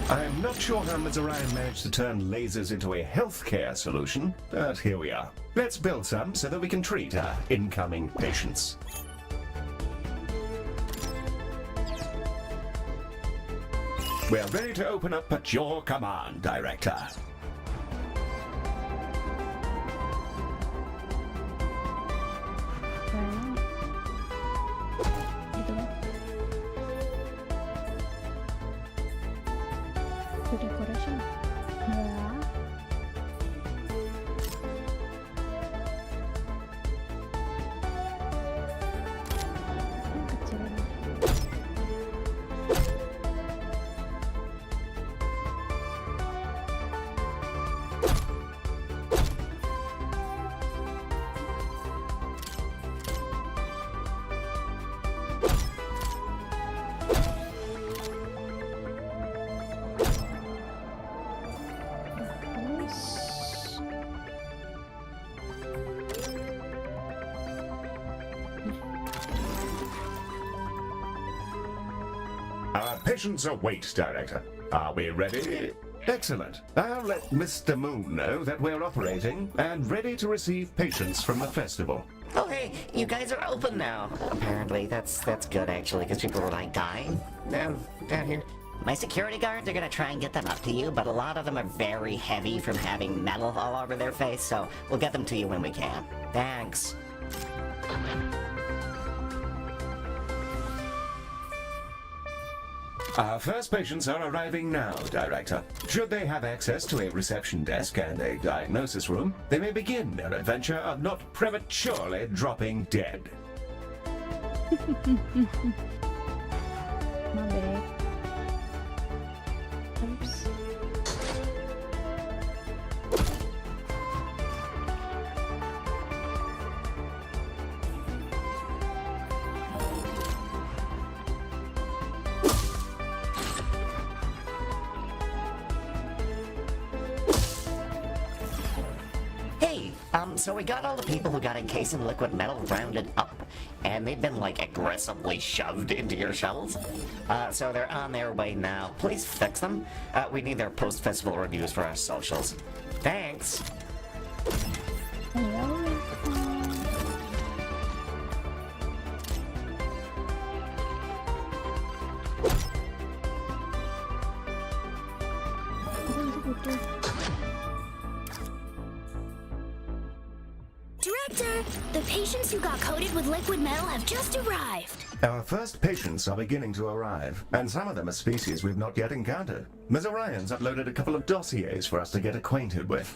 I'm not sure how Ms. Orion managed to turn lasers into a healthcare solution, but here we are. Let's build some so that we can treat our incoming patients. We're ready to open up at your command, Director. Well, gitu kan. To decoration. Ya. Yang kecil ini. Terus. Our patients await, Director. Are we ready? Excellent. I'll let Mr. Moon know that we're operating and ready to receive patients from the festival. Oh, hey, you guys are open now. Apparently, that's good actually, because people were like dying down here. My security guards are gonna try and get them up to you, but a lot of them are very heavy from having metal all over their face, so we'll get them to you when we can. Thanks. Our first patients are arriving now, Director. Should they have access to a reception desk and a diagnosis room, they may begin their adventure of not prematurely dropping dead. My bad. Oops. Hey, so we got all the people who got encased in liquid metal rounded up, and they've been, like, aggressively shoved into your shells. So they're on their way now. Please fix them. We need their post-festival reviews for our socials. Thanks. Hello. Director, the patients who got coated with liquid metal have just arrived. Our first patients are beginning to arrive, and some of them are species we've not yet encountered. Ms. Orion's uploaded a couple of dossiers for us to get acquainted with.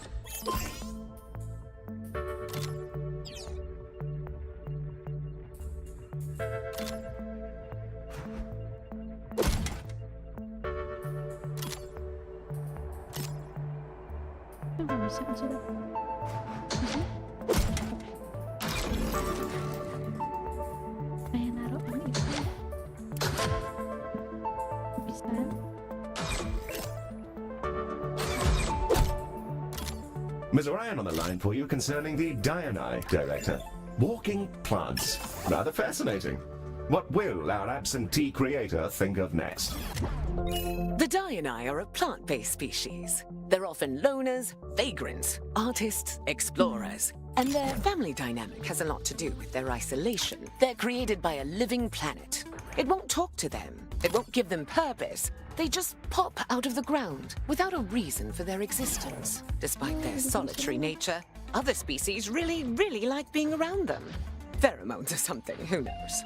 Nggak bisa kan sudah. Bisa? Kayak naruh yang itu. Bisa. Ms. Orion on the line for you concerning the Diani, Director. Walking plants. Rather fascinating. What will our absentee creator think of next? The Diani are a plant-based species. They're often loners, vagrants, artists, explorers, and their family dynamic has a lot to do with their isolation. They're created by a living planet. It won't talk to them. It won't give them purpose. They just pop out of the ground without a reason for their existence. Despite their solitary nature, other species really like being around them. Pheromones or something, who knows?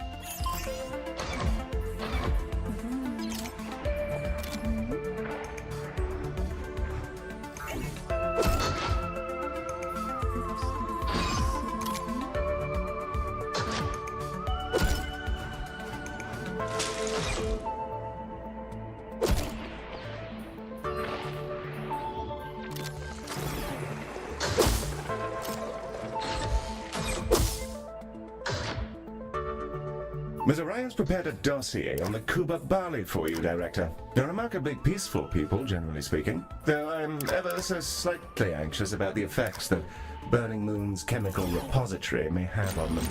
Ms. Orion's prepared a dossier on the Kuba Bali for you, Director. They're remarkably peaceful people, generally speaking, though I'm ever so slightly anxious about the effects that Burning Moon's chemical repository may have on them.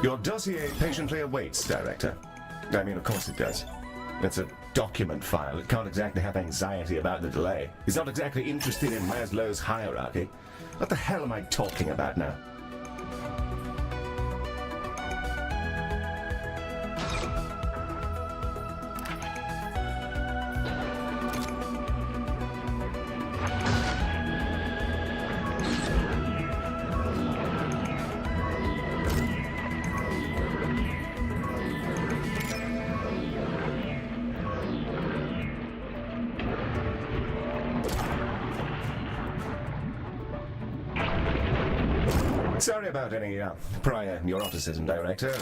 Your dossier patiently awaits, Director. I mean, of course it does. It's a document file. It can't exactly have anxiety about the delay. It's not exactly interested in Maslow's hierarchy. What the hell am I talking about now? Sorry about any prior neuroticism, Director.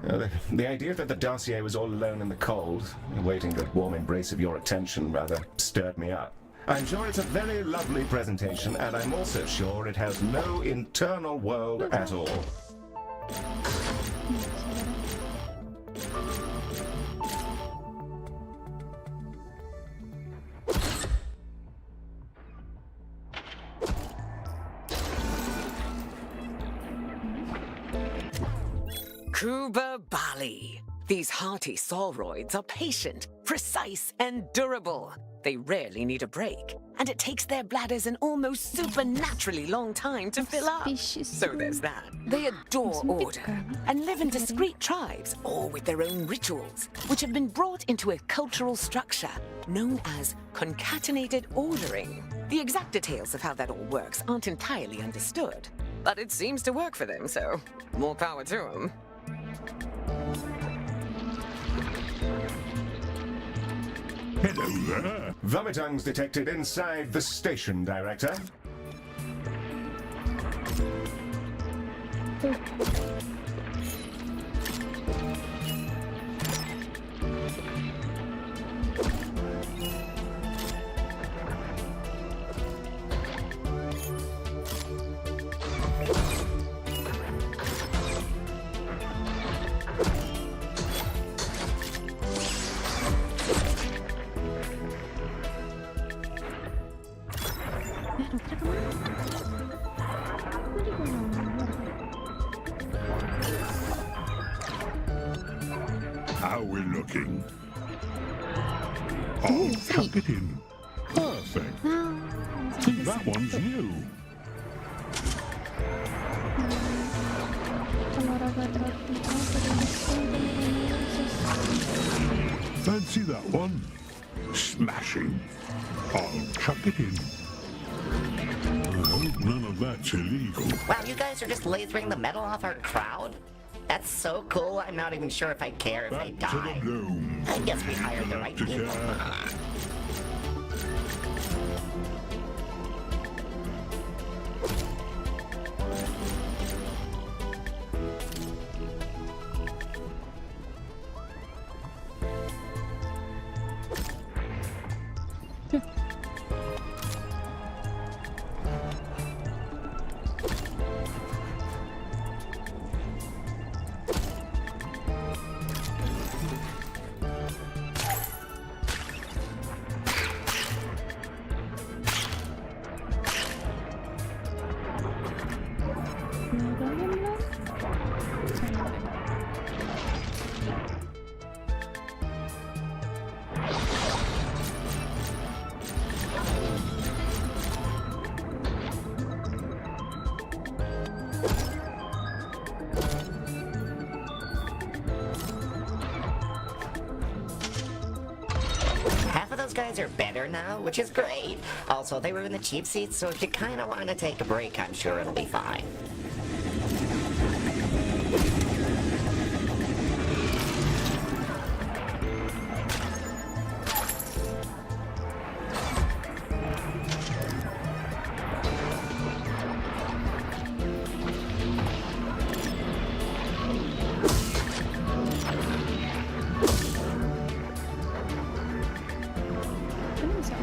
The idea that the dossier was all alone in the cold, awaiting the warm embrace of your attention, rather stirred me up. I'm sure it's a very lovely presentation, and I'm also sure it has no internal world at all. Kuba Bali. These hearty sauroids are patient, precise, and durable. They rarely need a break, and it takes their bladders an almost supernaturally long time to fill up. So there's that. They adore order and live in discrete tribes, all with their own rituals, which have been brought into a cultural structure known as concatenated ordering. The exact details of how that all works aren't entirely understood, but it seems to work for them, so more power to them. Hello there. Vomitungs detected inside the station, Director. How we're looking. Oh, chuck it in. Perfect. See, that one's new. Fancy that one? Smashing. I'll chuck it in. I hope none of that's illegal. Wow, you guys are just lasering the metal off our crowd? That's so cool, I'm not even sure if I care if they Back to die. the bloom. I guess we hired the right people. Galacticare. Benar. Half of those guys are better now, which is great. Also, they were in the cheap seats, so if you kind of want to take a break, I'm sure it'll be fine. Ini bisa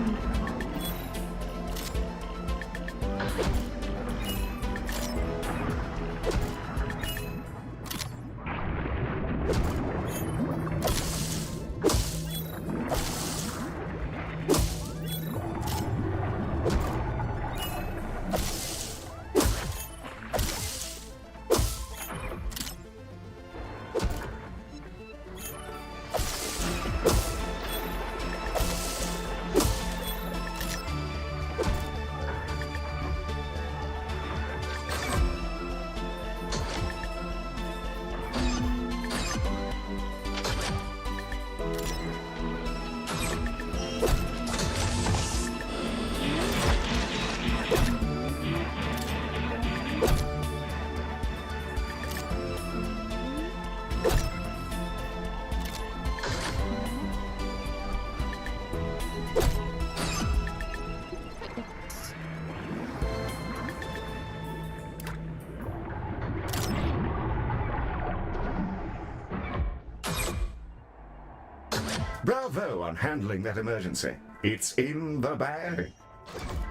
Bravo on handling that emergency. It's in the bag.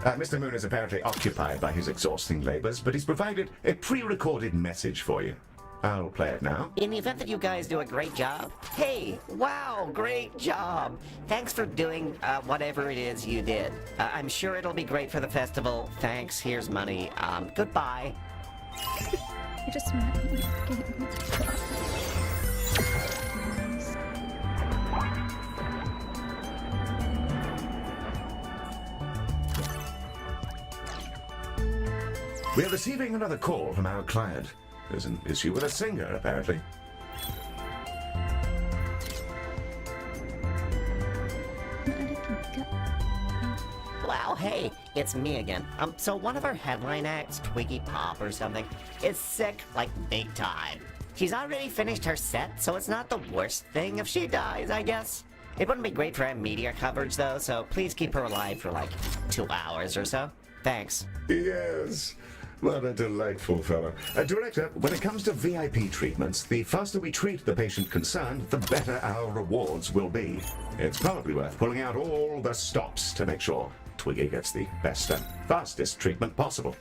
Mr. Moon is apparently occupied by his exhausting labors, but he's provided a pre-recorded message for you. I'll play it now. In the event that you guys do a great job, hey, wow, great job. Thanks for doing whatever it is you did. I'm sure it'll be great for the festival. Thanks, here's money. Goodbye. I just We're receiving another call from our client. There's an issue with a singer, apparently. Wow, hey, it's me again. So one of our headline acts, Twiggy Pop or something, is sick, like big time. She's already finished her set, so it's not the worst thing if she dies, I guess. It wouldn't be great for our media coverage, though, so please keep her alive for like 2 hours or so. Thanks. Yes. What a delightful fellow. Director, when it comes to VIP treatments, the faster we treat the patient concerned, the better our rewards will be. It's probably worth pulling out all the stops to make sure Twiggy gets the best and fastest treatment possible.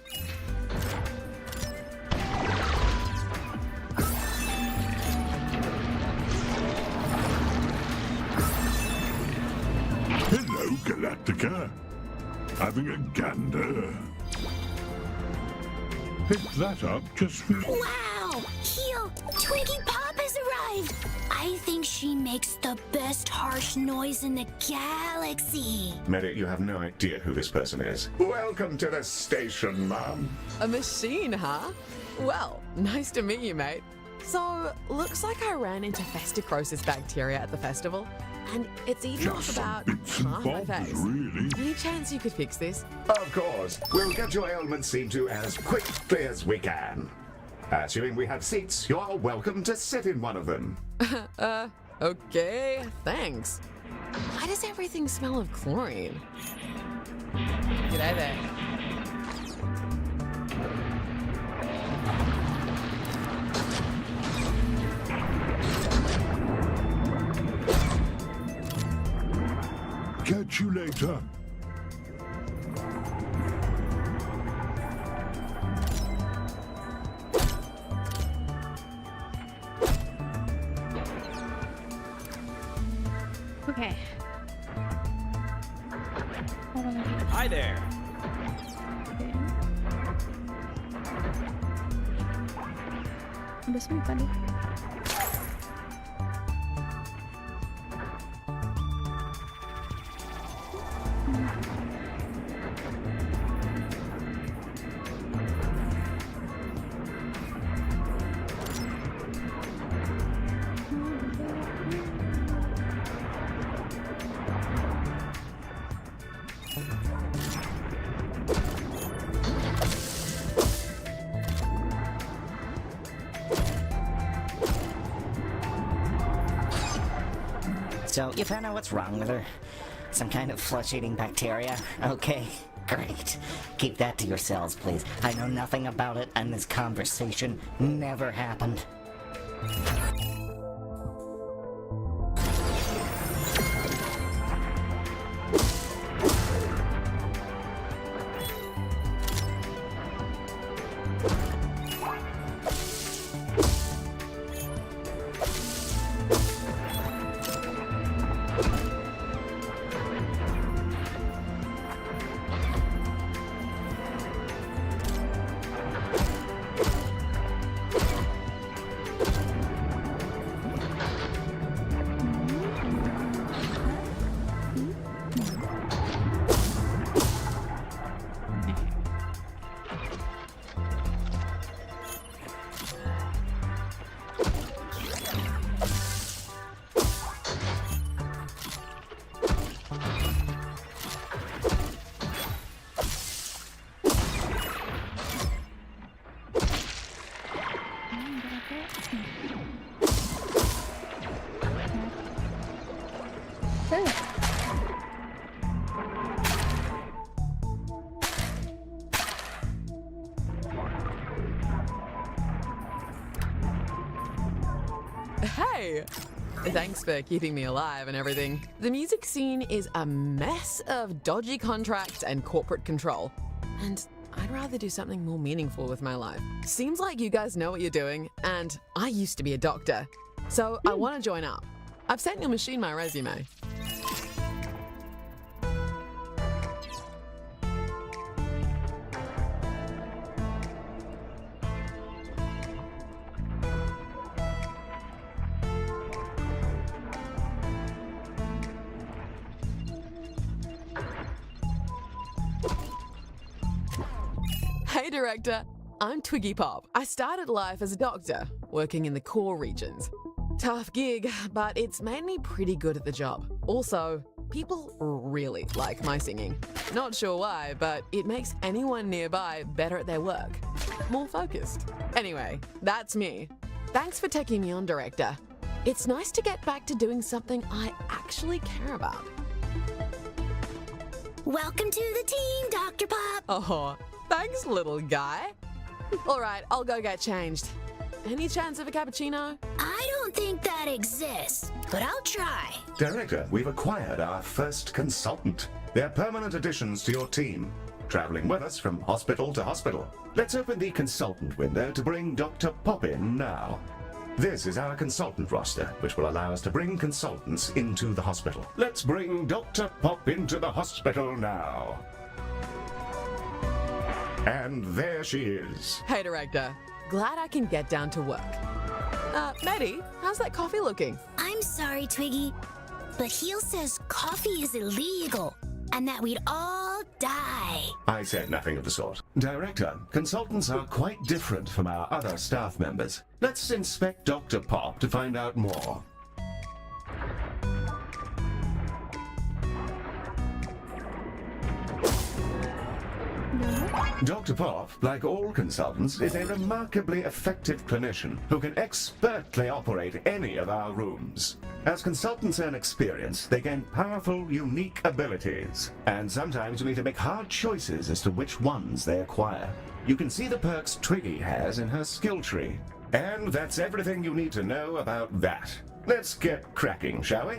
Hello, Galactica. Having a gander. Pick that up just for... Wow! Heel! Twiggy Pop has arrived! I think she makes the best harsh noise in the galaxy. Medic, you have no idea who this person is. Welcome to the station, Mom. A machine, huh? Well, nice to meet you, mate. So, looks like I ran into festicrosis bacteria at the festival, and it's eaten off Just about some bits and half my bobs, face. really. Any chance you could fix this? Of course. We'll get your ailments seen to as quickly as we can. Assuming we have seats, you're welcome to sit in one of them. Okay, thanks. Why does everything smell of chlorine? G'day there. Catch you later. Okay. Hold on a minute. Hi there. Okay. Udah semua tadi. So, you found out what's wrong with her? Some kind of flesh-eating bacteria? Okay, great. Keep that to yourselves, please. I know nothing about it, and this conversation never happened. Hey! Thanks for keeping me alive and everything. The music scene is a mess of dodgy contracts and corporate control. And I'd rather do something more meaningful with my life. Seems like you guys know what you're doing, and I used to be a doctor. So I want to join up. I've sent your machine my resume. Hey Director, I'm Twiggy Pop. I started life as a doctor, working in the core regions. Tough gig, but it's made me pretty good at the job. Also, people really like my singing. Not sure why, but it makes anyone nearby better at their work. More focused. Anyway, that's me. Thanks for taking me on, Director. It's nice to get back to doing something I actually care about. Welcome to the team, Dr. Pop. Oh, thanks, little guy. All right, I'll go get changed. Any chance of a cappuccino? I don't think that exists, but I'll try. Director, we've acquired our first consultant. They're permanent additions to your team, traveling with us from hospital to hospital. Let's open the consultant window to bring Dr. Pop in now. This is our consultant roster, which will allow us to bring consultants into the hospital. Let's bring Dr. Pop into the hospital now. And there she is. Hey, Director. Glad I can get down to work. Maddie, how's that coffee looking? I'm sorry, Twiggy, but Heel says coffee is illegal and that we'd all die. I said nothing of the sort. Director, consultants are quite different from our other staff members. Let's inspect Dr. Pop to find out more. Dr. Pop, like all consultants, is a remarkably effective clinician who can expertly operate any of our rooms. As consultants earn experience, they gain powerful, unique abilities, and sometimes you need to make hard choices as to which ones they acquire. You can see the perks Twiggy has in her skill tree. And that's everything you need to know about that. Let's get cracking, shall we?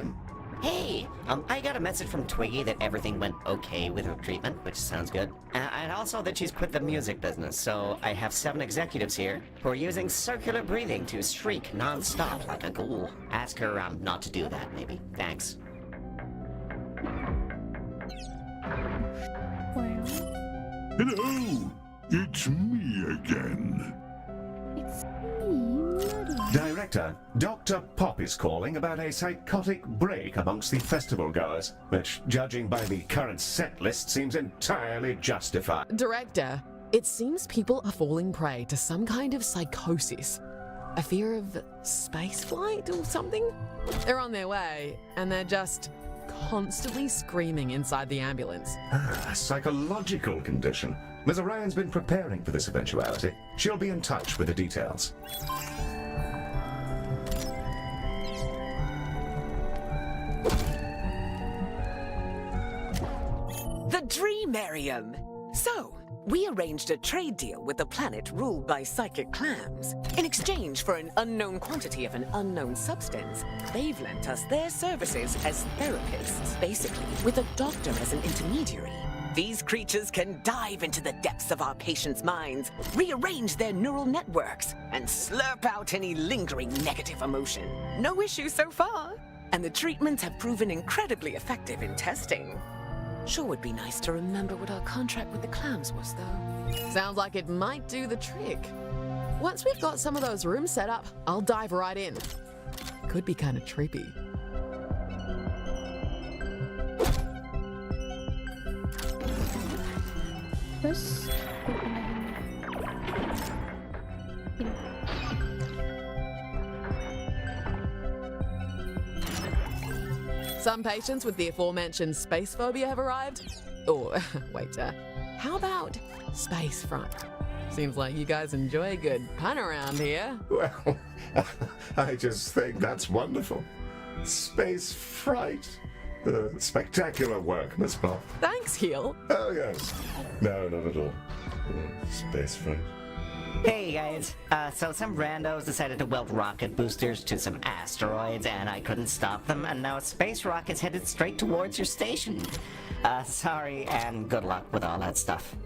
Hey, I got a message from Twiggy that everything went okay with her treatment, which sounds good. And also that she's quit the music business, so I have 7 executives here who are using circular breathing to shriek non-stop like a ghoul. Ask her not to do that, maybe. Thanks. Well, Hello! It's me again. it's me. Director, Dr. Pop is calling about a psychotic break amongst the festival goers, which, judging by the current set list, seems entirely justified. Director, it seems people are falling prey to some kind of psychosis. A fear of space flight or something? They're on their way, and they're just constantly screaming inside the ambulance. A psychological condition. Ms. Orion's been preparing for this eventuality. She'll be in touch with the details. The Dreamarium! So, we arranged a trade deal with a planet ruled by psychic clams. In exchange for an unknown quantity of an unknown substance, they've lent us their services as therapists, basically with a doctor as an intermediary. These creatures can dive into the depths of our patients' minds, rearrange their neural networks, and slurp out any lingering negative emotion. No issue so far. And the treatments have proven incredibly effective in testing. Sure would be nice to remember what our contract with the clams was, though. Sounds like it might do the trick. Once we've got some of those rooms set up, I'll dive right in. Could be kind of trippy. Terus Some patients with the aforementioned space phobia have arrived. Or, wait, how about space fright? Seems like you guys enjoy a good pun around here. Well, I just think that's wonderful. Space fright. Spectacular work, Miss Pop. Thanks, Heel. Oh, yes. No, not at all. Space fright. Hey guys, so some randos decided to weld rocket boosters to some asteroids and I couldn't stop them, and now a space rocket's headed straight towards your station. Sorry and good luck with all that stuff.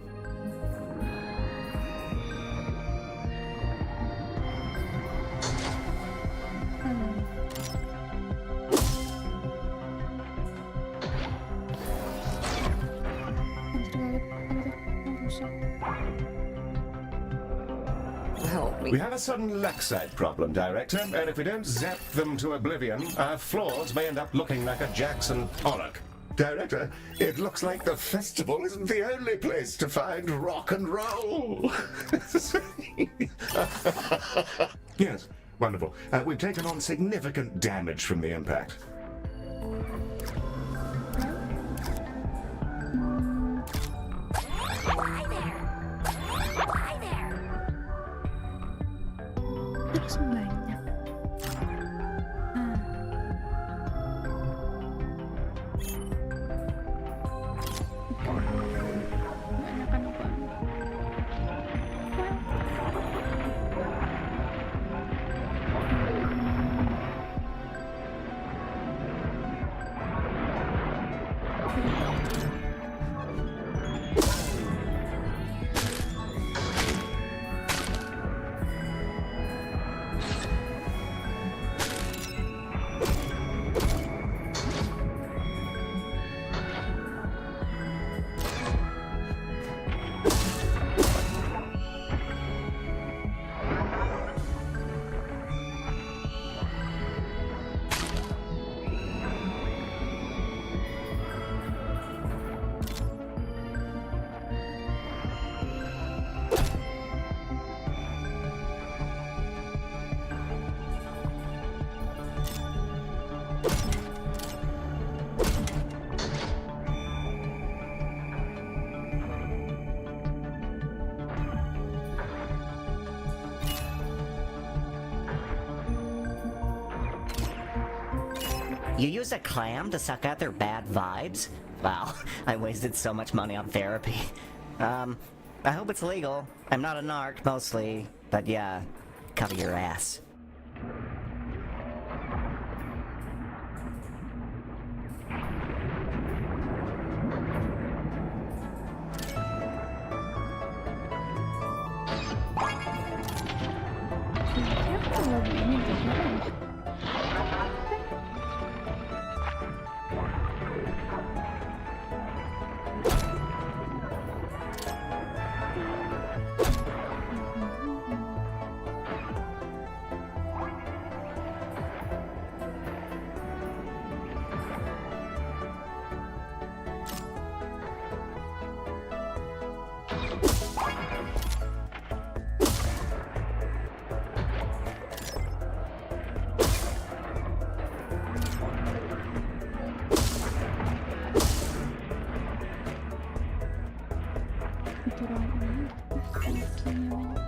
Help me. We have a sudden lakeside problem, Director, and if we don't zap them to oblivion, our floors may end up looking like a Jackson Pollock. Director, it looks like the festival isn't the only place to find rock and roll. Yes, wonderful. We've taken on significant damage from the impact. Hi there. Hi there. langsung banyak. Enakan apa? You use a clam to suck out their bad vibes? Wow, I wasted so much money on therapy. I hope it's legal. I'm not a narc, mostly. But yeah, cover your ass. Siapa lagi ini jadi? di ruang ini. Kakinya banyak.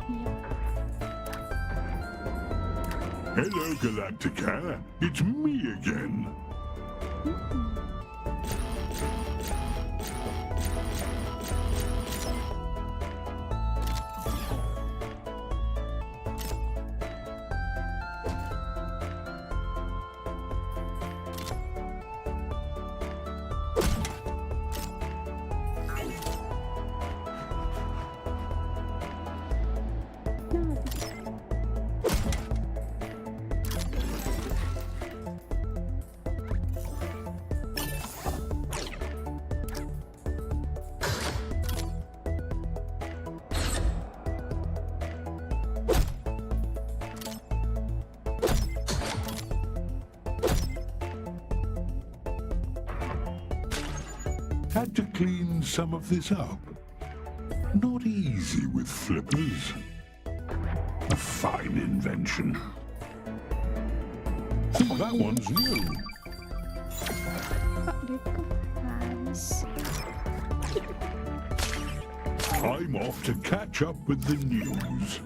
Iya. Hello, Galacticare. It's me again. Had to clean some of this up. Not easy with flippers. A fine invention. Think that one's new. Kok dia kebas? I'm off to catch up with the news.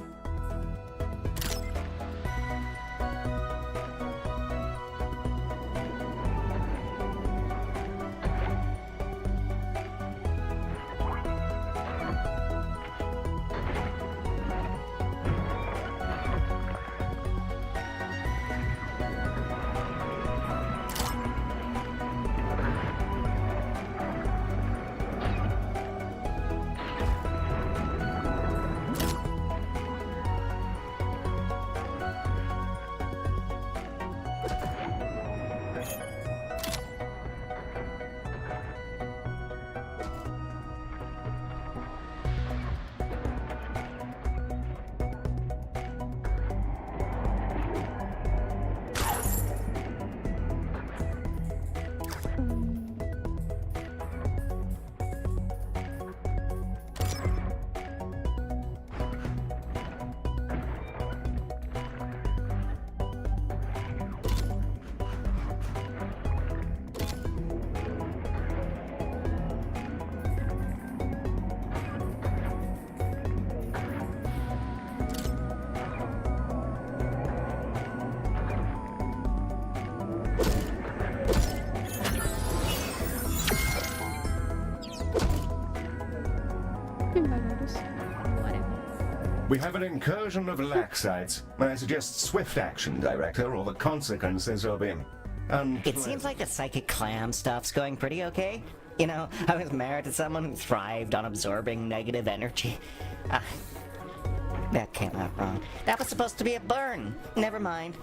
We have an incursion of laxites. I suggest swift action, Director, or the consequences will be unpleasant. It seems like the psychic clam stuff's going pretty okay. You know, I was married to someone who thrived on absorbing negative energy. That came out wrong. That was supposed to be a burn. Never mind.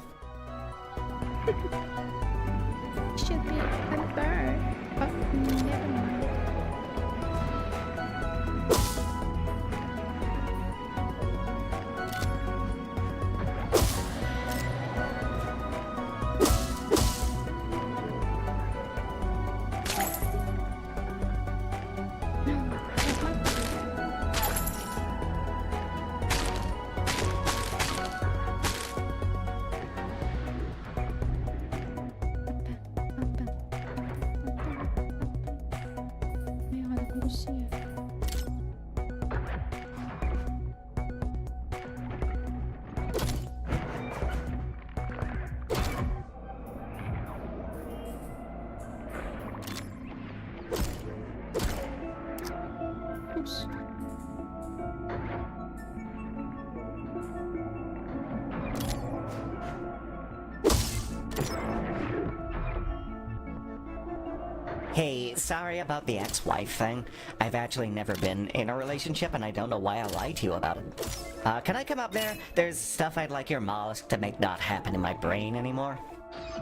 Should be a bird. Oh, never mind. Yang ada kursi ya. Ups. Hey, sorry about the ex-wife thing. I've actually never been in a relationship, and I don't know why I lied to you about it. Can I come up there? There's stuff I'd like your mollusk to make not happen in my brain anymore.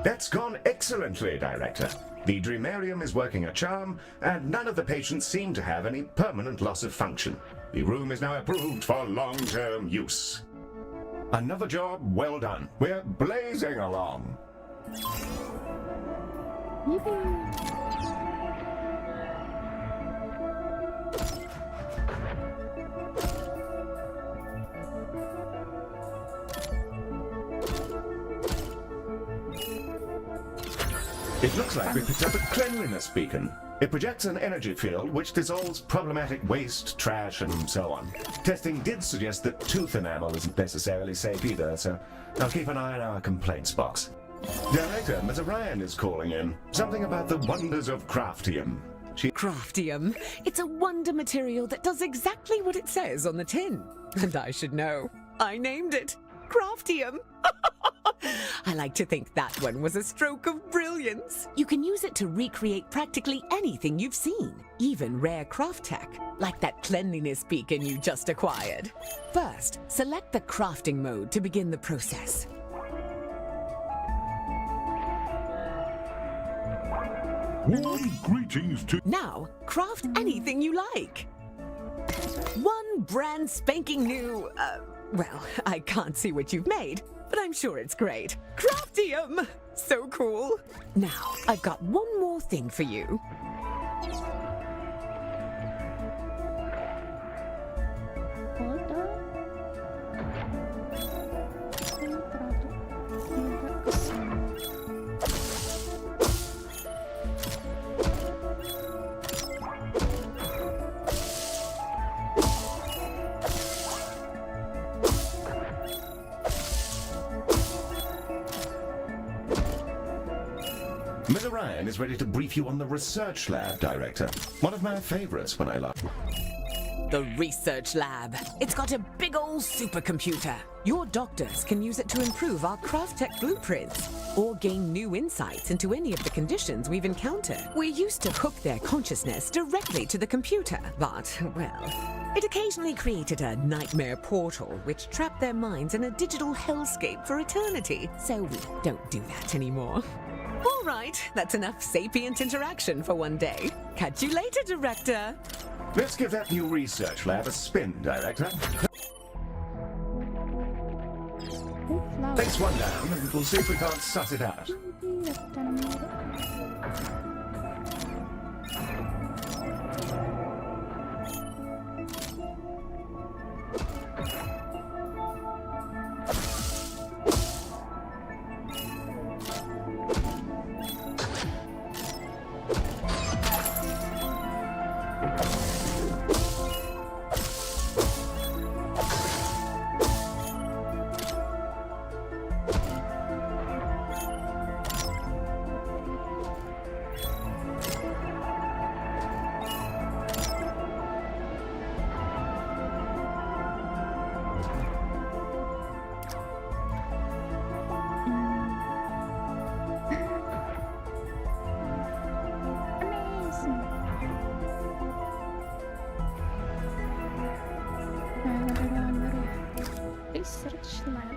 That's gone excellently, Director. The Dreamarium is working a charm, and none of the patients seem to have any permanent loss of function. The room is now approved for long-term use. Another job well done. We're blazing along. Yippee. It looks like we picked up a cleanliness beacon. It projects an energy field which dissolves problematic waste, trash, and so on. Testing did suggest that tooth enamel isn't necessarily safe either, so I'll keep an eye on our complaints box. Director, Ms. Ryan is calling in. Something about the wonders of craftium. Craftium. It's a wonder material that does exactly what it says on the tin. And I should know. I named it Craftium. I like to think that one was a stroke of brilliance. You can use it to recreate practically anything you've seen, even rare craft tech, like that cleanliness beacon you just acquired. First, select the crafting mode to begin the process. Warm greetings to... Now, craft anything you like. One brand spanking new, well, I can't see what you've made, but I'm sure it's great. Craftium! So cool. Now, I've got one more thing for you. Ms. Ryan is ready to brief you on the research lab, Director. One of my favorites when I love. The research lab. It's got a big old supercomputer. Your doctors can use it to improve our craft tech blueprints or gain new insights into any of the conditions we've encountered. We used to hook their consciousness directly to the computer, but, well, it occasionally created a nightmare portal which trapped their minds in a digital hellscape for eternity. So we don't do that anymore. All right, that's enough sapient interaction for one day. Catch you later, Director. Let's give that new research lab a spin, Director. Takes one down, and we'll see if we can't suss it out. Research lab.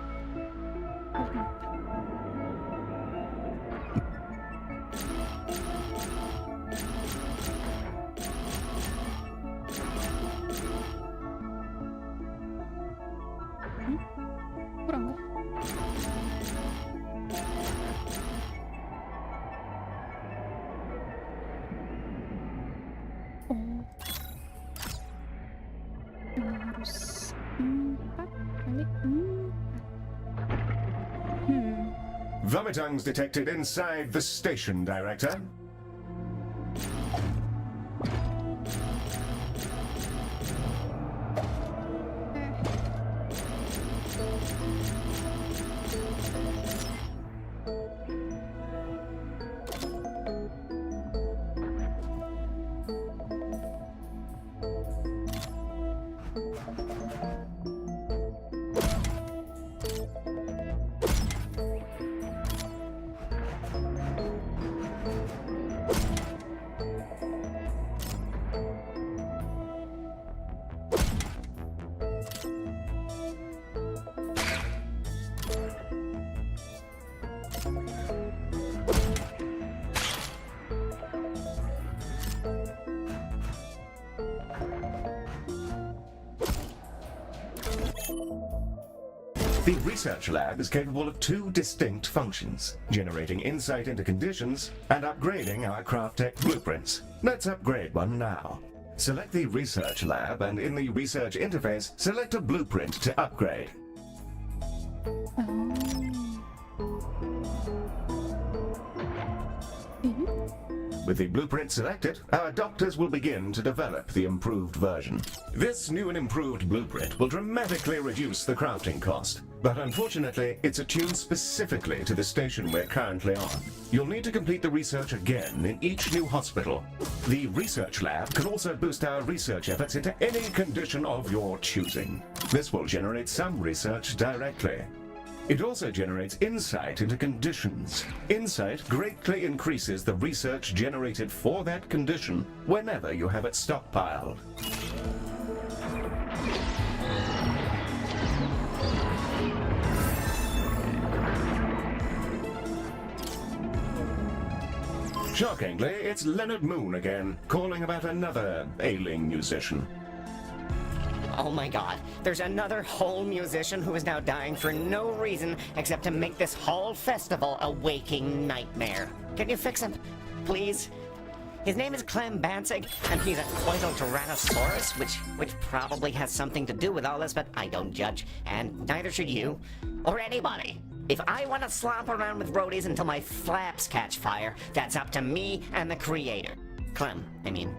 Kurang nggak? Oh, harus 4 kali 4. Vomitungs detected inside the station, Director. The research lab is capable of 2 distinct functions, generating insight into conditions and upgrading our craft tech blueprints. Let's upgrade one now. Select the research lab and in the research interface, select a blueprint to upgrade. With the blueprint selected, our doctors will begin to develop the improved version. This new and improved blueprint will dramatically reduce the crafting cost, but unfortunately, it's attuned specifically to the station we're currently on. You'll need to complete the research again in each new hospital. The research lab can also boost our research efforts into any condition of your choosing. This will generate some research directly. It also generates insight into conditions. Insight greatly increases the research generated for that condition whenever you have it stockpiled. Shockingly, it's Leonard Moon again, calling about another ailing musician. Oh my god, there's another whole musician who is now dying for no reason except to make this whole festival a waking nightmare. Can you fix him, please? His name is Clem Banzig, and he's a coital tyrannosaurus, which probably has something to do with all this, but I don't judge, and neither should you, or anybody. If I want to slop around with roadies until my flaps catch fire, that's up to me and the creator. Clem, I mean,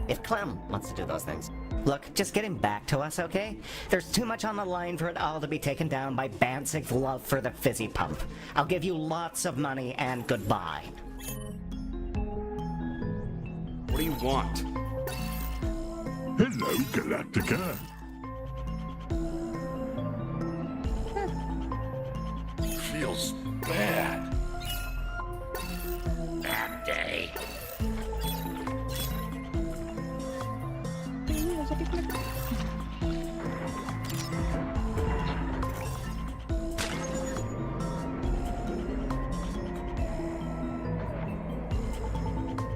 if Clem wants to do those things. Look, just get him back to us, okay? There's too much on the line for it all to be taken down by Banzig's love for the fizzy pump. I'll give you lots of money and goodbye. What do you want? Hello, Galactica. Feels bad. Bad day.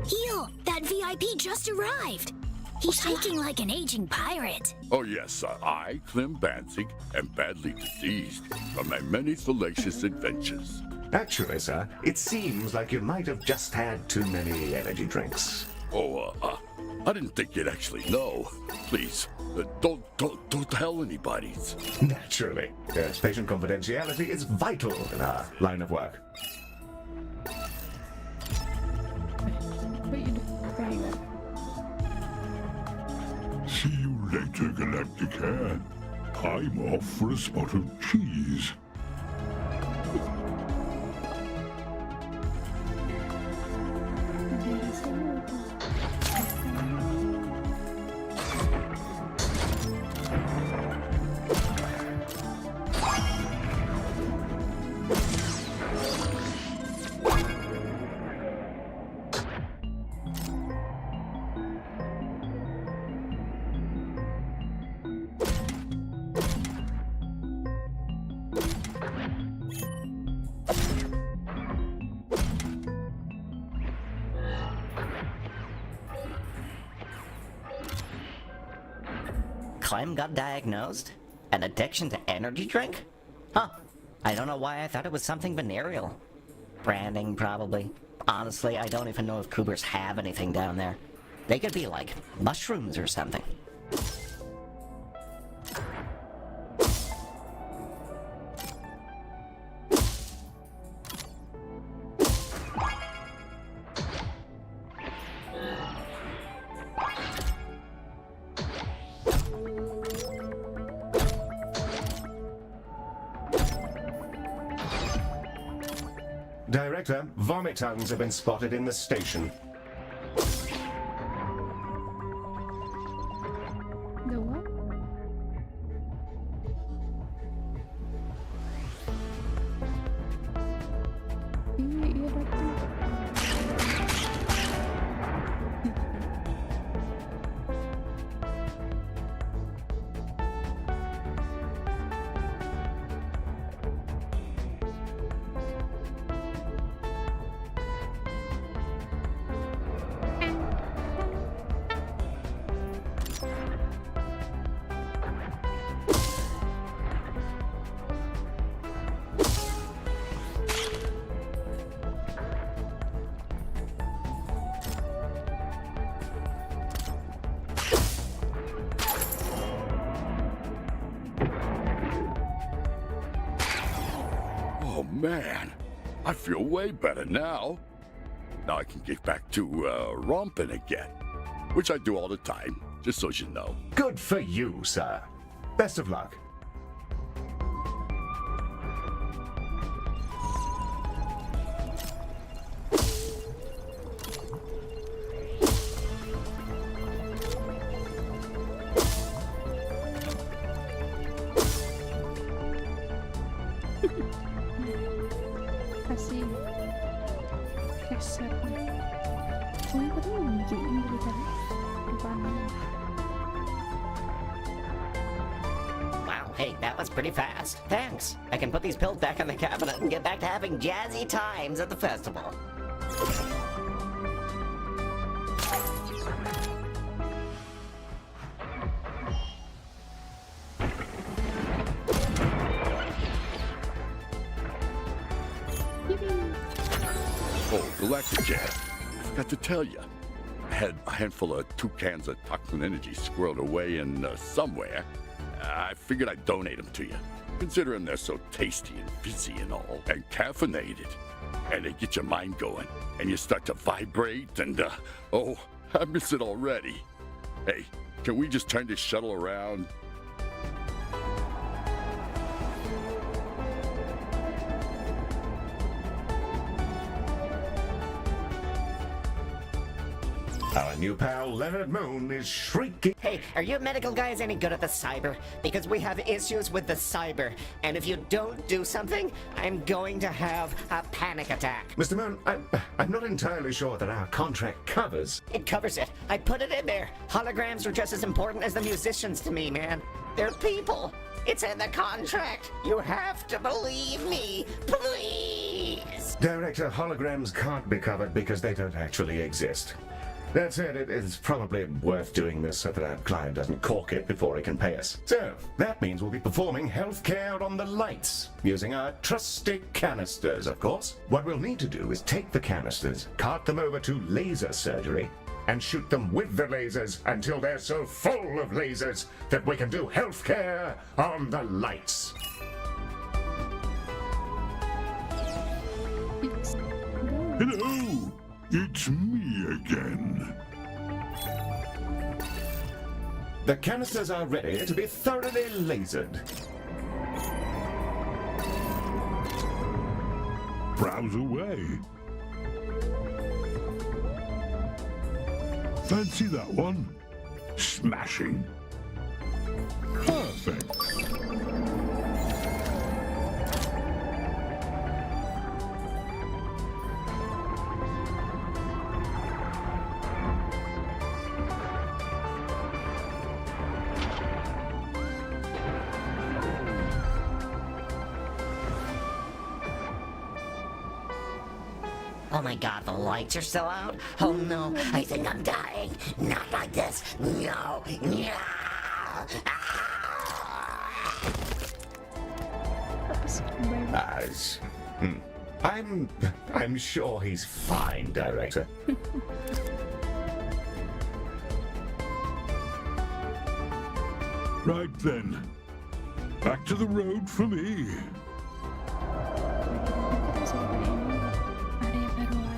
Heel, that VIP just arrived. He's shaking like an aging pirate. Oh yes, I, Clem Banzig, am badly diseased from my many fallacious adventures. Actually, sir, it seems like you might have just had too many energy drinks. Oh, I didn't think you'd actually know. Please, don't tell anybody. Naturally. Yes, patient confidentiality is vital in our line of work. See you later, Galacticare. I'm off for a spot of cheese. Clem got diagnosed? An addiction to energy drink? Huh. I don't know why I thought it was something venereal. Branding, probably. Honestly, I don't even know if cougars have anything down there. They could be like mushrooms or something. Director, vomit tongues have been spotted in the station. The what? Iya, Ratu. Oh man, I feel way better now. Now I can get back to romping again, which I do all the time, just so you know. Good for you, sir. Best of luck. Kasih reset. Oh, aku tuh nunjukin gitu tadi. Depan. Wow, hey, that was pretty fast. Thanks. I can put these pills back in the cabinet and get back to having jazzy times at the festival. Oh, Galacticare. I forgot to tell you. I had a handful of 2 cans of toxin energy squirreled away in somewhere. I figured I'd donate them to you, considering they're so tasty and fizzy and all, and caffeinated. And they get your mind going, and you start to vibrate, and, oh, I miss it already. Hey, can we just turn this shuttle around? Our new pal Leonard Moon is shrieking. Hey, are you medical guys any good at the cyber? Because we have issues with the cyber, and if you don't do something, I'm going to have a panic attack. Mr. Moon, I'm not entirely sure that our contract covers. It covers it. I put it in there. Holograms are just as important as the musicians to me, man. They're people. It's in the contract. You have to believe me, please. Director, holograms can't be covered because they don't actually exist. That said, it is probably worth doing this so that our client doesn't cork it before he can pay us. So, that means we'll be performing healthcare on the lights, using our trusty canisters, of course. What we'll need to do is take the canisters, cart them over to laser surgery, and shoot them with the lasers until they're so full of lasers that we can do healthcare on the lights. Hello! It's me again. The canisters are ready to be thoroughly lasered. Browse away. Fancy that one? Smashing. Perfect. Oh my god, the lights are still out? Oh no, I think I'm dying. Not like this. No. No. I'm sure he's fine, Director. Right then. Back to the road for me. Ada yang baru lagi gitu ya.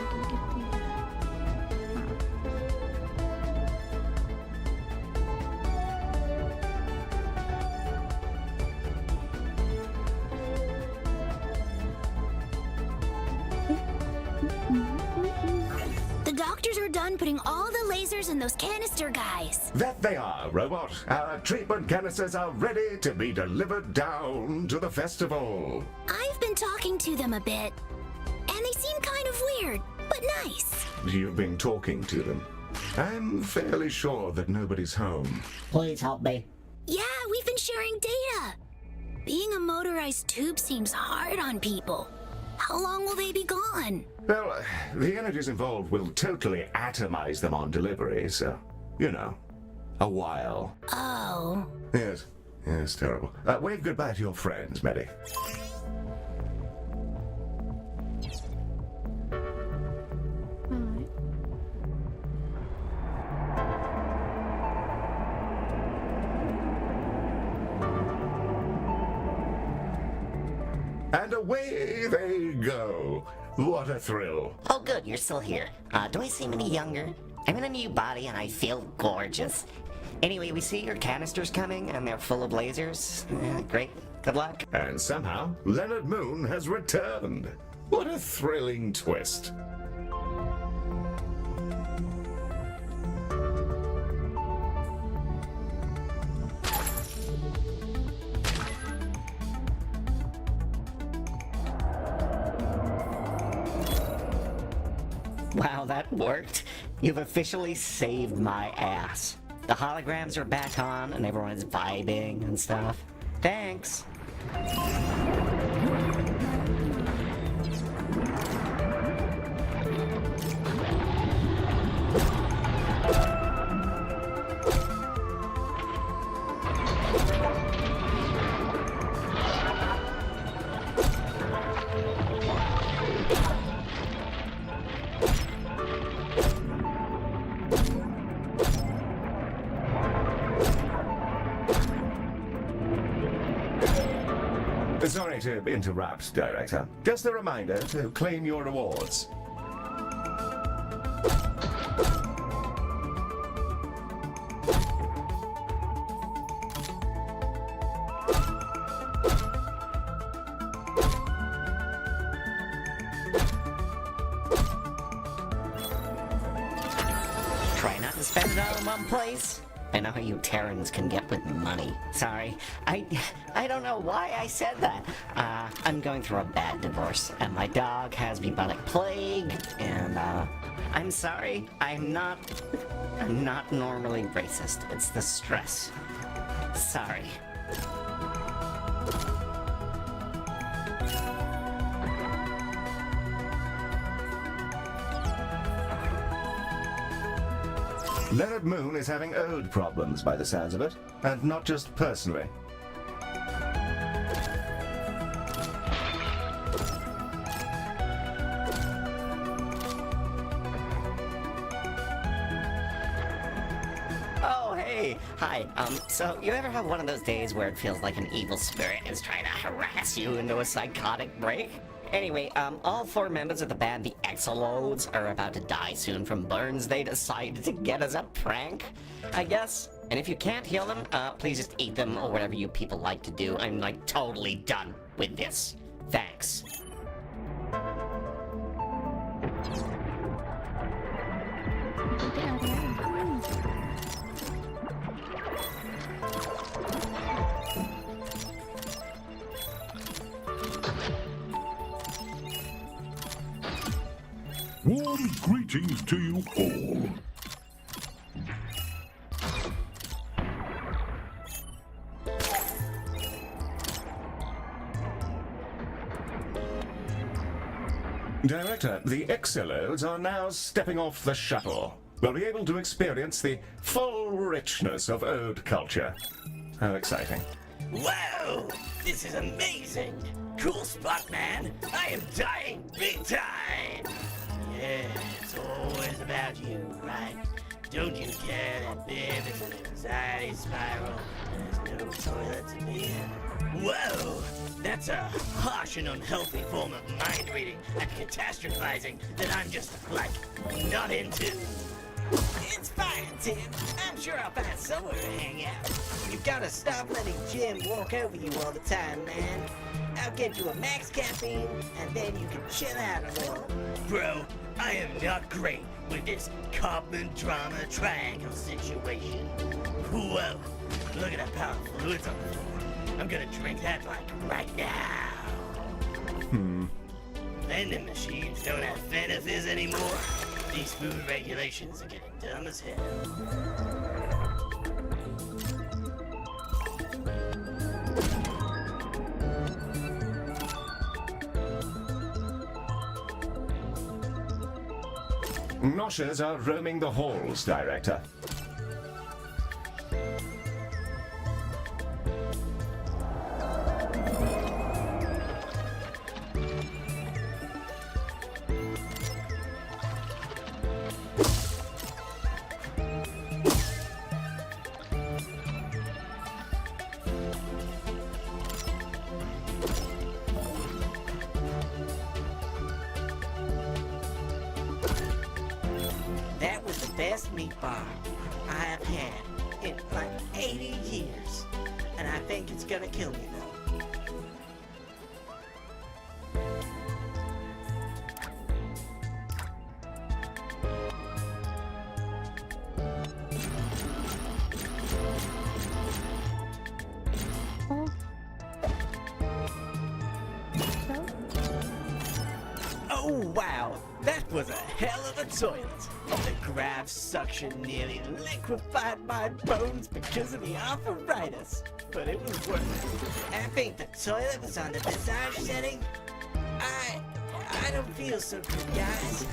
The doctors are done putting all the lasers in those canister guys. That they are, Robot. Our treatment canisters are ready to be delivered down to the festival. I've been talking to them a bit, and they seem kind of weird, but nice. You've been talking to them. I'm fairly sure that nobody's home. Please help me. Yeah, we've been sharing data. Being a motorized tube seems hard on people. How long will they be gone? Well, the energies involved will totally atomize them on delivery, so, you know, a while. Oh. Yes, terrible. Wave goodbye to your friends, Medi. Alright. And away they go. What a thrill. Oh, good, you're still here. Do I seem any younger? I'm in a new body and I feel gorgeous. Anyway, we see your canisters coming and they're full of lasers. Great. Good luck. And somehow, Leonard Moon has returned. What a thrilling twist. Wow, that worked. You've officially saved my ass. The holograms are back on and everyone is vibing and stuff. Thanks. Sorry to interrupt, Director. Just a reminder to claim your rewards. Try not to spend it all in one place. I know how you Terrans can get with money. Sorry, I don't know why I said that. I'm going through a bad divorce, and my dog has bubonic plague, and I'm sorry. I'm not normally racist. It's the stress. Sorry. Leonard Moon is having ode problems by the sounds of it, and not just personally. Oh, hey. Hi. So you ever have one of those days where it feels like an evil spirit is trying to harass you into a psychotic break? Anyway, all 4 members of the band, the Exolodes, are about to die soon from burns they decided to get as a prank, I guess. And if you can't heal them, please just eat them or whatever you people like to do. I'm, like, totally done with this. Thanks. Warm greetings to you all. Director, the Exolodes are now stepping off the shuttle. We'll be able to experience the full richness of ode culture. How exciting. Wow! This is amazing! Cool spot, man! I am dying big time! Yeah, it's always about you, right? Don't you care that Biv is an anxiety spiral and there's no toilet to be in? Whoa! That's a harsh and unhealthy form of mind reading and catastrophizing that I'm just, like, not into. It's fine, Tim. I'm sure I'll find somewhere to hang out. You've gotta stop letting Jim walk over you all the time, man. I'll get you a max caffeine, and then you can chill out a little. Bro, I am not great with this Copman drama triangle situation. Whoa, look at that pile of fluids on the floor. I'm gonna drink that like right now. Vending machines don't have Fenifizz anymore. These food regulations are getting dumb as hell. Noshers are roaming the halls, Director. bar I have had in like 80 years. And I think it's gonna kill me though. Oh. So? Oh wow, that was a hell of a toilet. The grav suction nearly liquefied my bones because of the arthritis. But it was worth it. I think the toilet was on the massage setting. I don't feel so good, guys.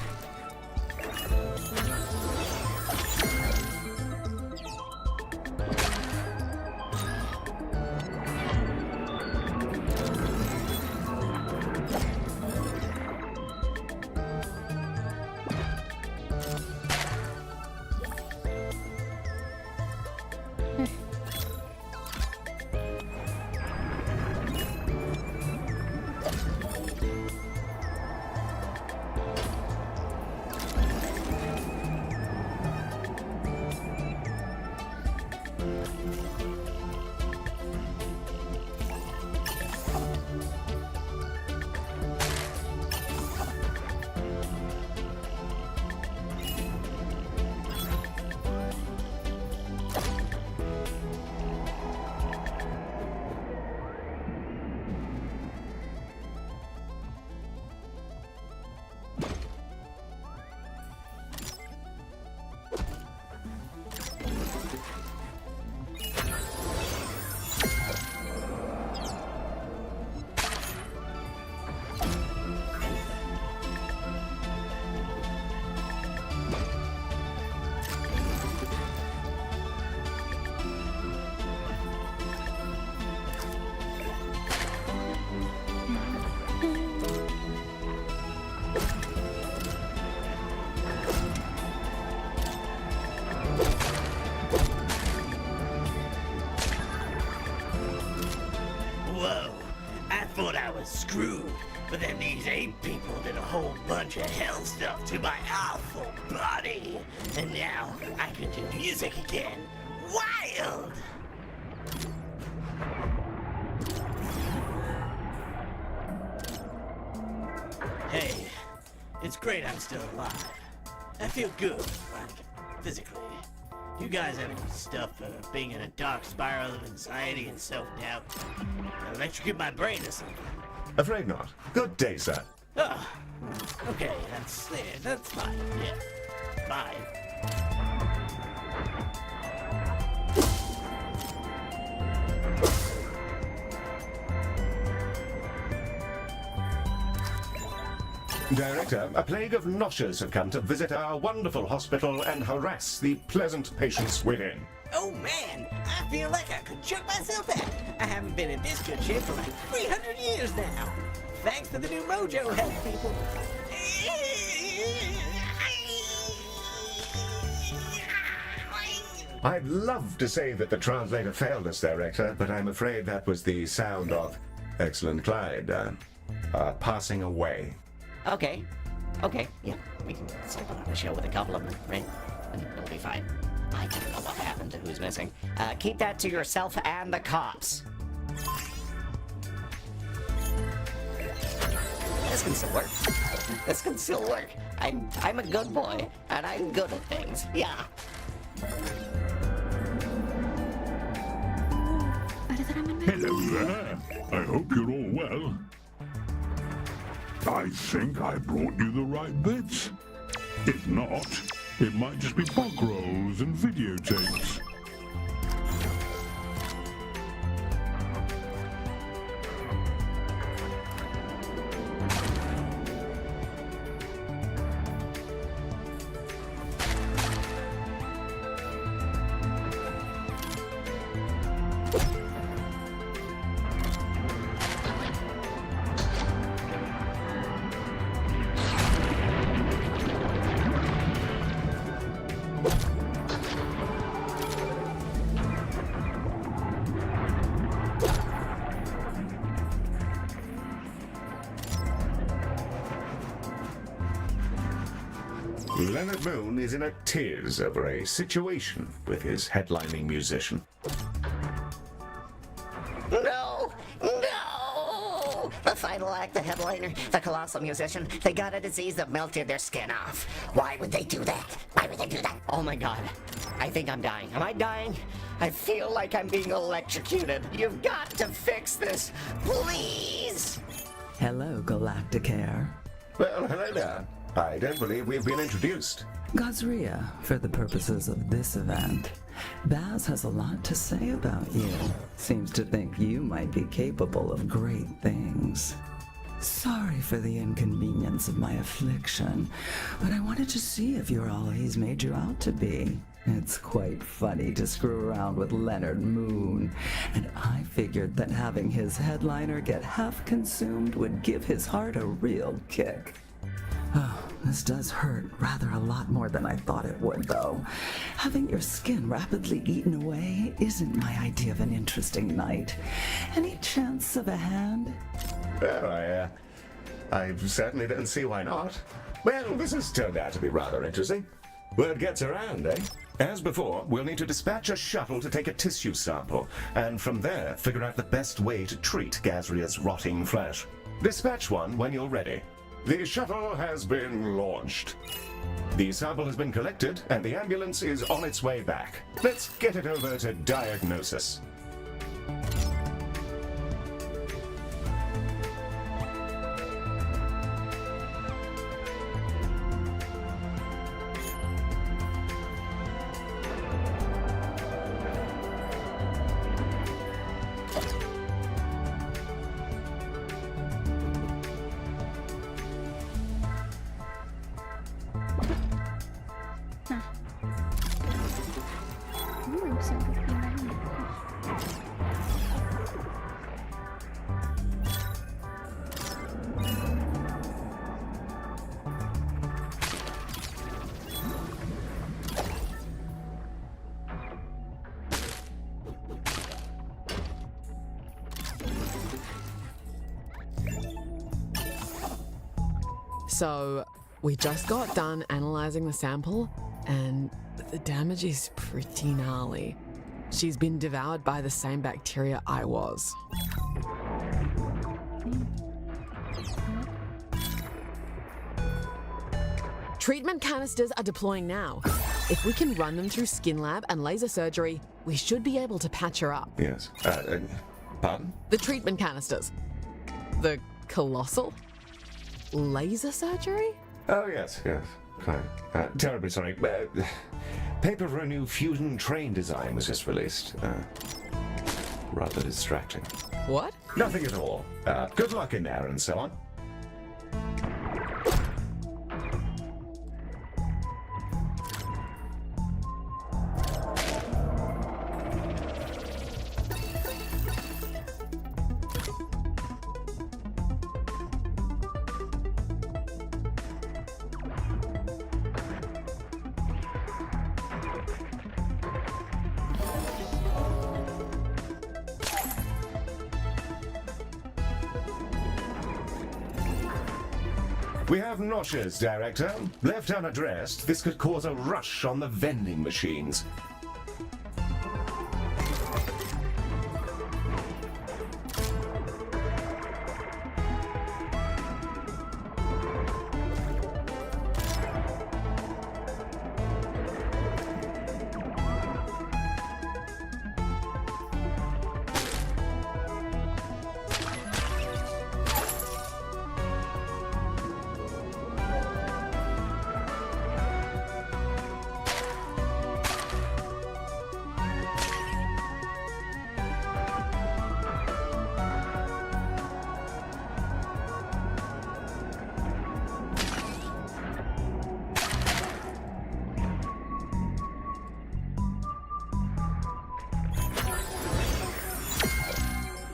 Whoa, I thought I was screwed, but then these 8 people did a whole bunch of hell stuff to my awful body. And now I can do music again. Wild! Hey, it's great I'm still alive. I feel good, like, physically. You guys have any stuff for being in a dark spiral of anxiety and self-doubt? Electrocute my brain or something? Afraid not. Good day, sir. Ah, okay, that's fine, yeah. Bye. Director, a plague of noshers have come to visit our wonderful hospital and harass the pleasant patients within. Oh man, I feel like I could choke myself out. I haven't been in this good shape for like 300 years now. Thanks to the new Mojo Health people. I'd love to say that the translator failed us, Director, but I'm afraid that was the sound of Excellent Clyde passing away. Okay, yeah, we can skip on the show with a couple of them, right? And it'll be fine. I don't know what happened to who's missing. Keep that to yourself and the cops. This can still work. This can still work. I'm a good boy, and I'm good at things. Yeah. Hello there. I hope you're all well. I think I brought you the right bits. If not, it might just be bug rolls and videotapes. Leonard Moon is in a tiz over a situation with his headlining musician. No! No! The final act, the headliner, the colossal musician, they got a disease that melted their skin off. Why would they do that? Why would they do that? Oh my god. I think I'm dying. Am I dying? I feel like I'm being electrocuted. You've got to fix this. Please! Hello, Galacticare. Well, hello there. I don't believe we've been introduced. Gazria, for the purposes of this event. Baz has a lot to say about you. Seems to think you might be capable of great things. Sorry for the inconvenience of my affliction, but I wanted to see if you're all he's made you out to be. It's quite funny to screw around with Leonard Moon, and I figured that having his headliner get half consumed would give his heart a real kick. Oh, this does hurt rather a lot more than I thought it would, though. Having your skin rapidly eaten away isn't my idea of an interesting night. Any chance of a hand? Well, I certainly don't see why not. Well, this has turned out to be rather interesting. Word gets around, eh? As before, we'll need to dispatch a shuttle to take a tissue sample, and from there, figure out the best way to treat Gazria's rotting flesh. Dispatch one when you're ready. The shuttle has been launched. The sample has been collected, and the ambulance is on its way back. Let's get it over to diagnosis. Bisa berpindah. So, we just got done analyzing the sample, and the damage is pretty gnarly. She's been devoured by the same bacteria I was. Treatment canisters are deploying now. If we can run them through skin lab and laser surgery, we should be able to patch her up. Yes. Pardon? The treatment canisters. The colossal? Laser surgery? Oh, yes. Quite. Terribly sorry. Paper for a new fusion train design was just released. Rather distracting. What? Nothing at all. Good luck in there and so on. We have nausea, Director. Left unaddressed, this could cause a rush on the vending machines.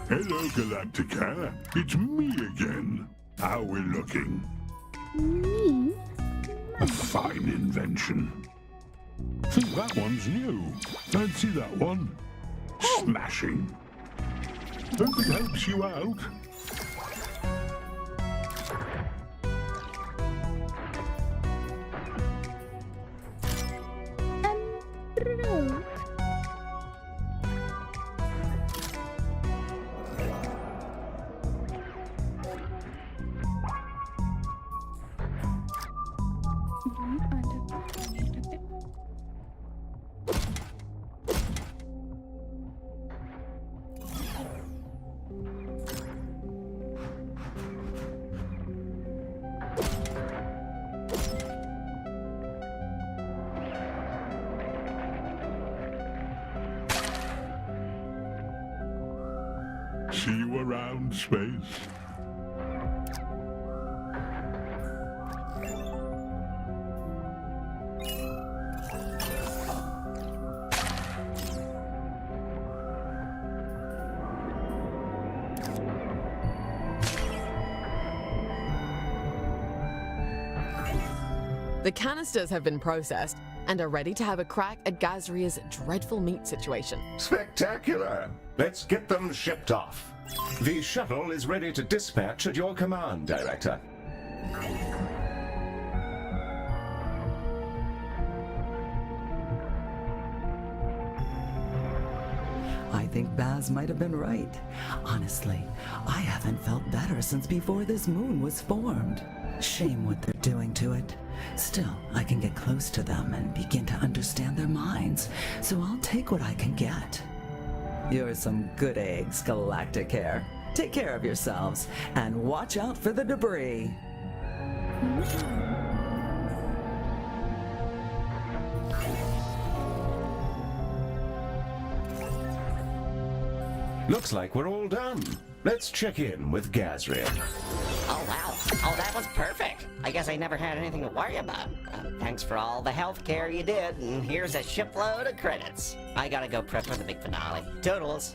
Hello, Galacticare. It's me again. How we looking? Me? A fine invention. Think that one's new. Fancy that one? Smashing. Hope it helps you out. See you around, Space. The canisters have been processed and are ready to have a crack at Gazria's dreadful meat situation. Spectacular! Let's get them shipped off. The shuttle is ready to dispatch at your command, Director. I think Baz might have been right. Honestly, I haven't felt better since before this moon was formed. Shame what they're doing to it. Still, I can get close to them and begin to understand their minds, so I'll take what I can get. You're some good eggs, Galacticare. Take care of yourselves, and watch out for the debris. Looks like we're all done. Let's check in with Gazria. Oh, wow. Oh, that was perfect. I guess I never had anything to worry about. Thanks for all the health care you did, and here's a shipload of credits. I gotta go prep for the big finale. Toodles.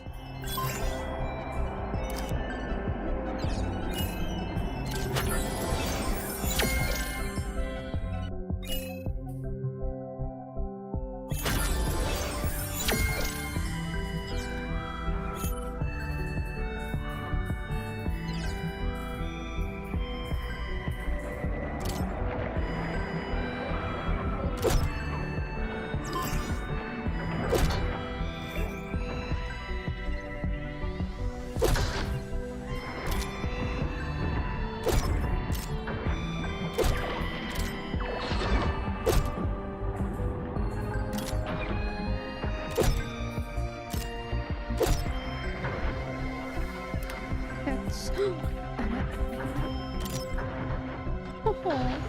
That's... Oh.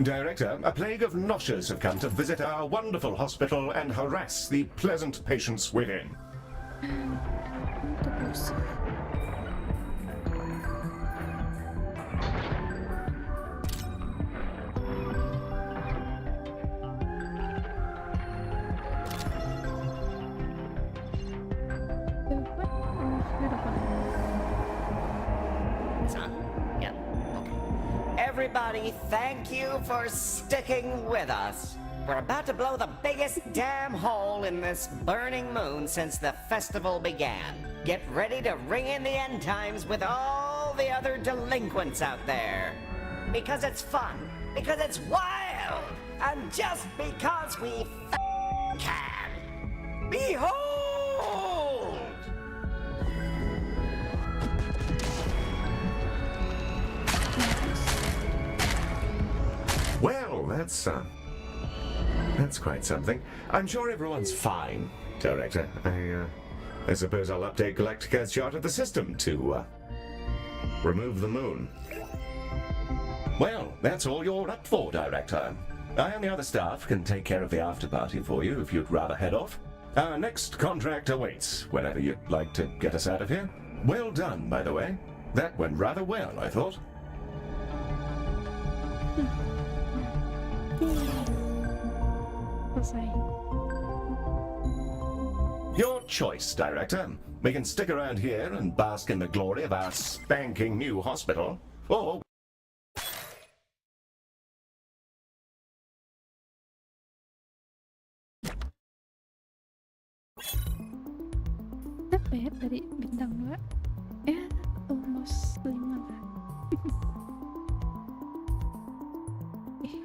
Director, a plague of noshers have come to visit our wonderful hospital and harass the pleasant patients within. It's on? Yeah. Okay. Everybody, thank you for sticking with us. We're about to blow the biggest damn hole in this burning moon since the festival began. Get ready to ring in the end times with all the other delinquents out there. Because it's fun. Because it's wild. And just because we can. Behold! Well, that's quite something. I'm sure everyone's fine, Director. I suppose I'll update Galacticare's chart of the system to, remove the moon. Well, that's all you're up for, Director. I and the other staff can take care of the after-party for you if you'd rather head off. Our next contract awaits whenever you'd like to get us out of here. Well done, by the way. That went rather well, I thought. Your choice, Director. We can stick around here and bask in the glory of our spanking new hospital, or... Apa ya dari bintang 2? Ya, almost 5 lah. Ih.